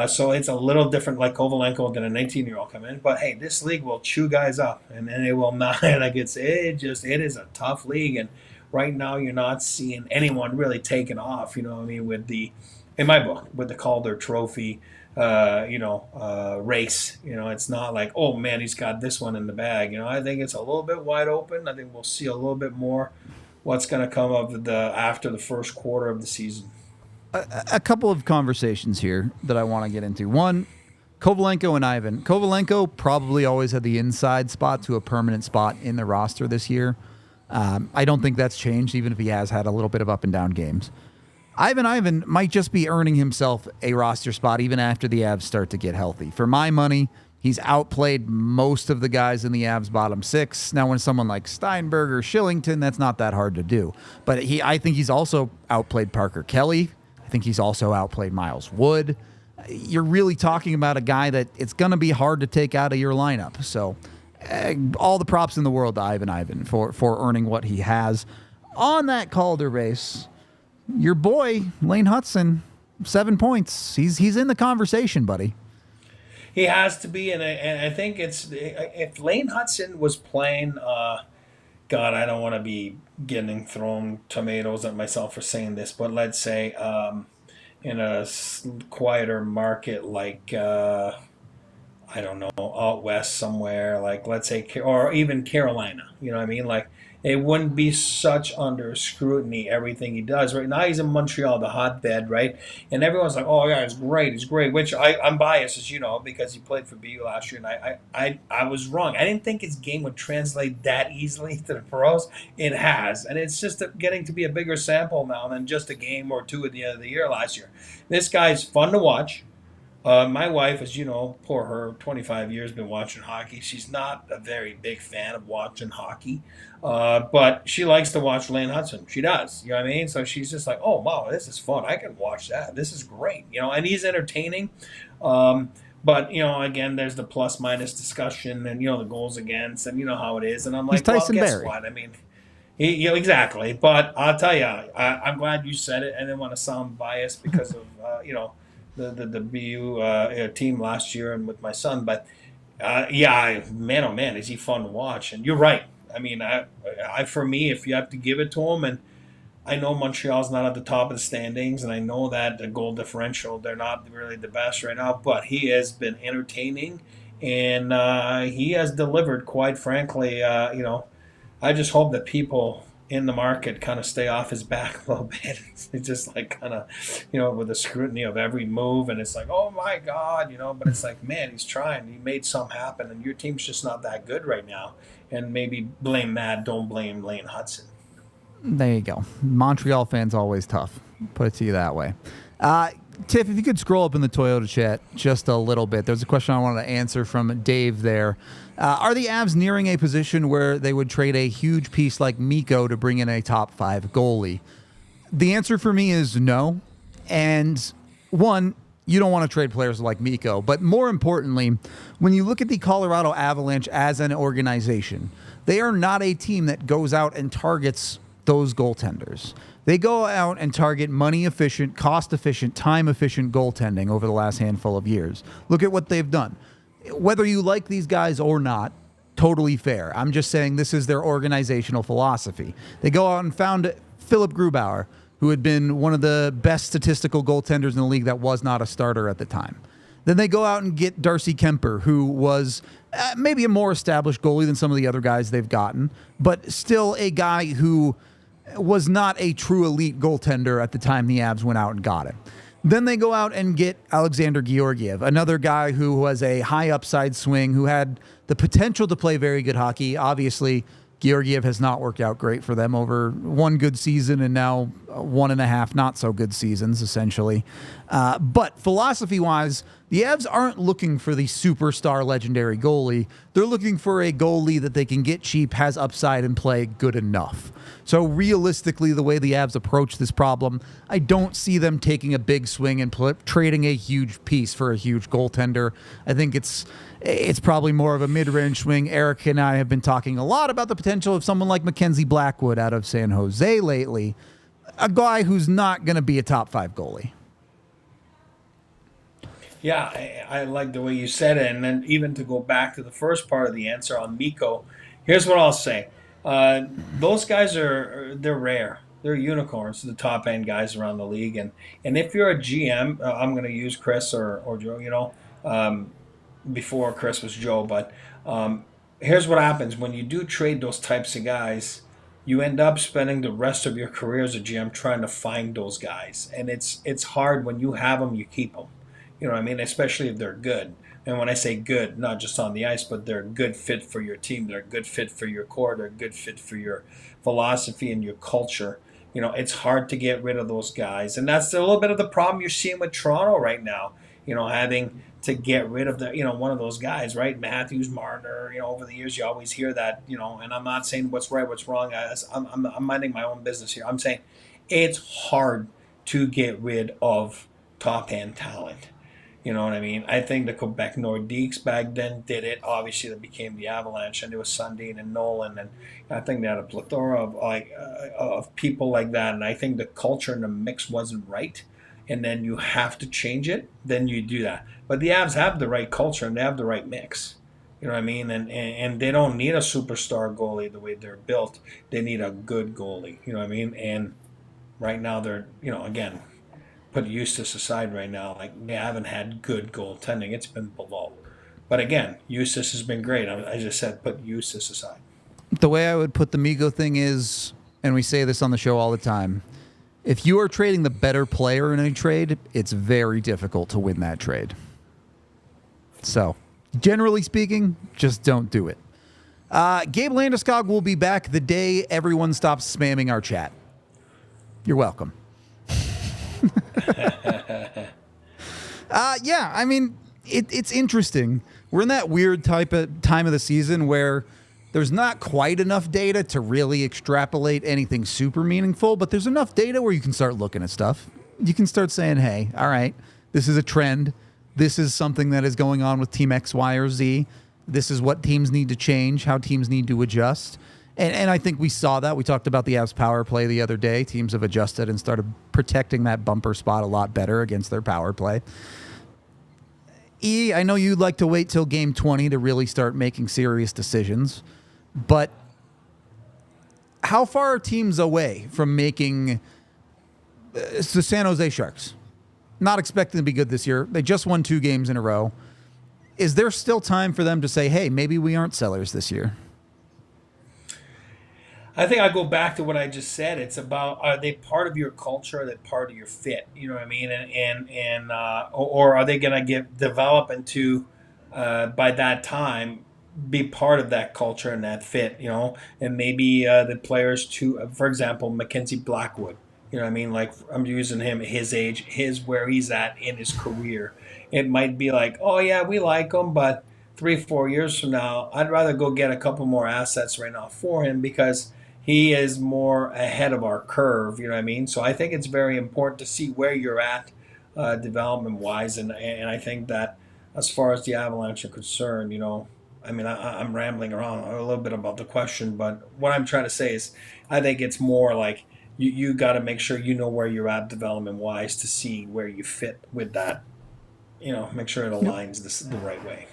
so it's a little different like Kovalenko than a 19-year-old come in. But hey, this league will chew guys up, and it will not. Like it is a tough league, and right now you're not seeing anyone really taking off. You know what I mean? In my book, with the Calder Trophy. Race. It's not like, oh man, he's got this one in the bag. I think it's a little bit wide open. I think we'll see a little bit more what's going to come of after the first quarter of the season. A couple of conversations here that I want to get into. One, Kovalenko and Ivan. Kovalenko probably always had the inside spot to a permanent spot in the roster this year. I don't think that's changed, even if he has had a little bit of up and down games. Ivan might just be earning himself a roster spot even after the Avs start to get healthy. For my money, he's outplayed most of the guys in the Avs bottom 6. Now, when someone like Stienburg or Shillington, that's not that hard to do. But I think he's also outplayed Parker Kelly. I think he's also outplayed Miles Wood. You're really talking about a guy that it's going to be hard to take out of your lineup. So all the props in the world to Ivan for earning what he has. On that Calder race, your boy, Lane Hutson, 7 points. He's in the conversation, buddy. He has to be, and I think if Lane Hutson was playing, God, I don't want to be thrown tomatoes at myself for saying this, but let's say in a quieter market like, I don't know, out west somewhere, like let's say, or even Carolina, you know what I mean? Like, it wouldn't be such under scrutiny, everything he does. Right now he's in Montreal, the hotbed, right? And everyone's like, oh, yeah, he's great, which I'm biased, as you know, because he played for BU last year, and I was wrong. I didn't think his game would translate that easily to the pros. It has, and it's just getting to be a bigger sample now than just a game or two at the end of the year last year. This guy's fun to watch. My wife, as you know, poor her, 25 years been watching hockey. She's not a very big fan of watching hockey, but she likes to watch Lane Hutson. She does, you know what I mean? So she's just like, oh, wow, this is fun. I can watch that. This is great, and he's entertaining. But, again, there's the plus-minus discussion and, the goals against, and you know how it is. And I'm like, well, guess Barry. What? I mean, exactly. But I'll tell you, I'm glad you said it. I didn't want to sound biased because of, the BU team last year and with my son. But, man, oh, man, is he fun to watch. And you're right. I mean, for me, if you have to give it to him, and I know Montreal's not at the top of the standings, and I know that the goal differential, they're not really the best right now, but he has been entertaining, and he has delivered, quite frankly. I just hope that people in the market kind of stay off his back a little bit. It's just like kind of, with the scrutiny of every move, and it's like, oh my God, but it's like, man, he's trying. He made something happen, and your team's just not that good right now. And maybe blame that. Don't blame Lane Hutson. There you go. Montreal fans always tough. Put it to you that way. Tiff, if you could scroll up in the Toyota chat just a little bit. There's a question I wanted to answer from Dave there. Are the Avs nearing a position where they would trade a huge piece like Mikko to bring in a top 5 goalie? The answer for me is no. And one, you don't want to trade players like Mikko. But more importantly, when you look at the Colorado Avalanche as an organization, they are not a team that goes out and targets those goaltenders. They go out and target money-efficient, cost-efficient, time-efficient goaltending over the last handful of years. Look at what they've done. Whether you like these guys or not, totally fair. I'm just saying this is their organizational philosophy. They go out and found Philip Grubauer, who had been one of the best statistical goaltenders in the league that was not a starter at the time. Then they go out and get Darcy Kemper, who was maybe a more established goalie than some of the other guys they've gotten, but still a guy who was not a true elite goaltender at the time the Avs went out and got him. Then they go out and get Alexander Georgiev, another guy who was a high upside swing, who had the potential to play very good hockey. Obviously, Georgiev has not worked out great for them over one good season and now 1.5 not so good seasons, essentially. But philosophy-wise, the Avs aren't looking for the superstar legendary goalie. They're looking for a goalie that they can get cheap, has upside, and play good enough. So realistically, the way the Avs approach this problem, I don't see them taking a big swing and trading a huge piece for a huge goaltender. I think it's probably more of a mid-range swing. Eric and I have been talking a lot about the potential of someone like Mackenzie Blackwood out of San Jose lately, a guy who's not going to be a top 5 goalie. Yeah, I like the way you said it. And then even to go back to the first part of the answer on Mikko, here's what I'll say. Those guys they're rare. They're unicorns, the top end guys around the league. And if you're a GM, I'm going to use Chris or Joe, before Chris was Joe. But here's what happens. When you do trade those types of guys, you end up spending the rest of your career as a GM trying to find those guys. And it's hard. When you have them, you keep them. You know what I mean? Especially if they're good. And when I say good, not just on the ice, but they're a good fit for your team. They're a good fit for your core. They're a good fit for your philosophy and your culture. It's hard to get rid of those guys. And that's a little bit of the problem you're seeing with Toronto right now. Having to get rid of one of those guys, right? Matthews, Marner, over the years you always hear that, and I'm not saying what's right, what's wrong. I'm minding my own business here. I'm saying it's hard to get rid of top-end talent. You know what I mean? I think the Quebec Nordiques back then did it. Obviously, that became the Avalanche, and it was Sundin and Nolan, and I think they had a plethora of people like that. And I think the culture and the mix wasn't right, and then you have to change it. Then you do that. But the Avs have the right culture and they have the right mix. You know what I mean? And they don't need a superstar goalie the way they're built. They need a good goalie. You know what I mean? And right now they're again. Put Eustace aside right now, like they haven't had good goaltending. It's been below. But again, Eustace has been great. I just said put Eustace aside. The way I would put the Mikko thing is, and we say this on the show all the time, if you are trading the better player in a trade, it's very difficult to win that trade. So, generally speaking, just don't do it. Gabe Landeskog will be back the day everyone stops spamming our chat. You're welcome. Yeah, I mean, it's interesting. We're in that weird type of time of the season where there's not quite enough data to really extrapolate anything super meaningful, but there's enough data where you can start looking at stuff. You can start saying, hey, all right, this is a trend. This is something that is going on with team X, Y, or Z. This is what teams need to change, how teams need to adjust. And I think we saw that. We talked about the Avs power play the other day. Teams have adjusted and started protecting that bumper spot a lot better against their power play. I know you'd like to wait till game 20 to really start making serious decisions, but how far are teams away from making the San Jose Sharks? Not expecting to be good this year. They just won 2 games in a row. Is there still time for them to say, hey, maybe we aren't sellers this year? I think I go back to what I just said. It's about, are they part of your culture? Are they part of your fit? You know what I mean? Or are they going to develop into, by that time, be part of that culture and that fit, and maybe the players too, for example, Mackenzie Blackwood, you know what I mean? Like, I'm using him, his age, where he's at in his career. It might be like, oh yeah, we like him, but 3-4 years from now, I'd rather go get a couple more assets right now for him because he is more ahead of our curve, you know what I mean? So I think it's very important to see where you're at development-wise, and I think that as far as the Avalanche are concerned, I mean, I'm rambling around a little bit about the question, but what I'm trying to say is I think it's more like you got to make sure you know where you're at development-wise to see where you fit with that, make sure it aligns the right way.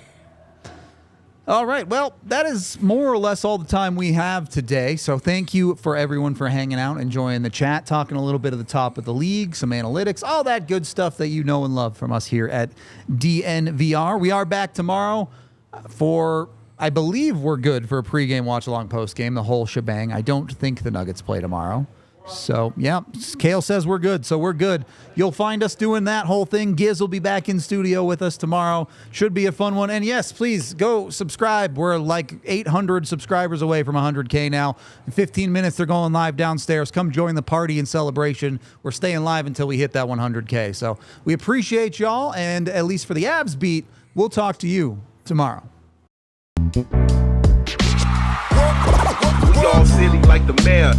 All right. Well, that is more or less all the time we have today. So thank you for everyone for hanging out, enjoying the chat, talking a little bit of the top of the league, some analytics, all that good stuff that you know and love from us here at DNVR. We are back tomorrow for, I believe we're good for a pregame, watch-along, postgame, the whole shebang. I don't think the Nuggets play tomorrow. So, yeah, Cale says we're good, so we're good. You'll find us doing that whole thing. Giz will be back in studio with us tomorrow. Should be a fun one. And, yes, please go subscribe. We're like 800 subscribers away from 100K now. In 15 minutes, they're going live downstairs. Come join the party and celebration. We're staying live until we hit that 100K. So we appreciate y'all, and at least for the Avs beat, we'll talk to you tomorrow. We all silly like the mayor.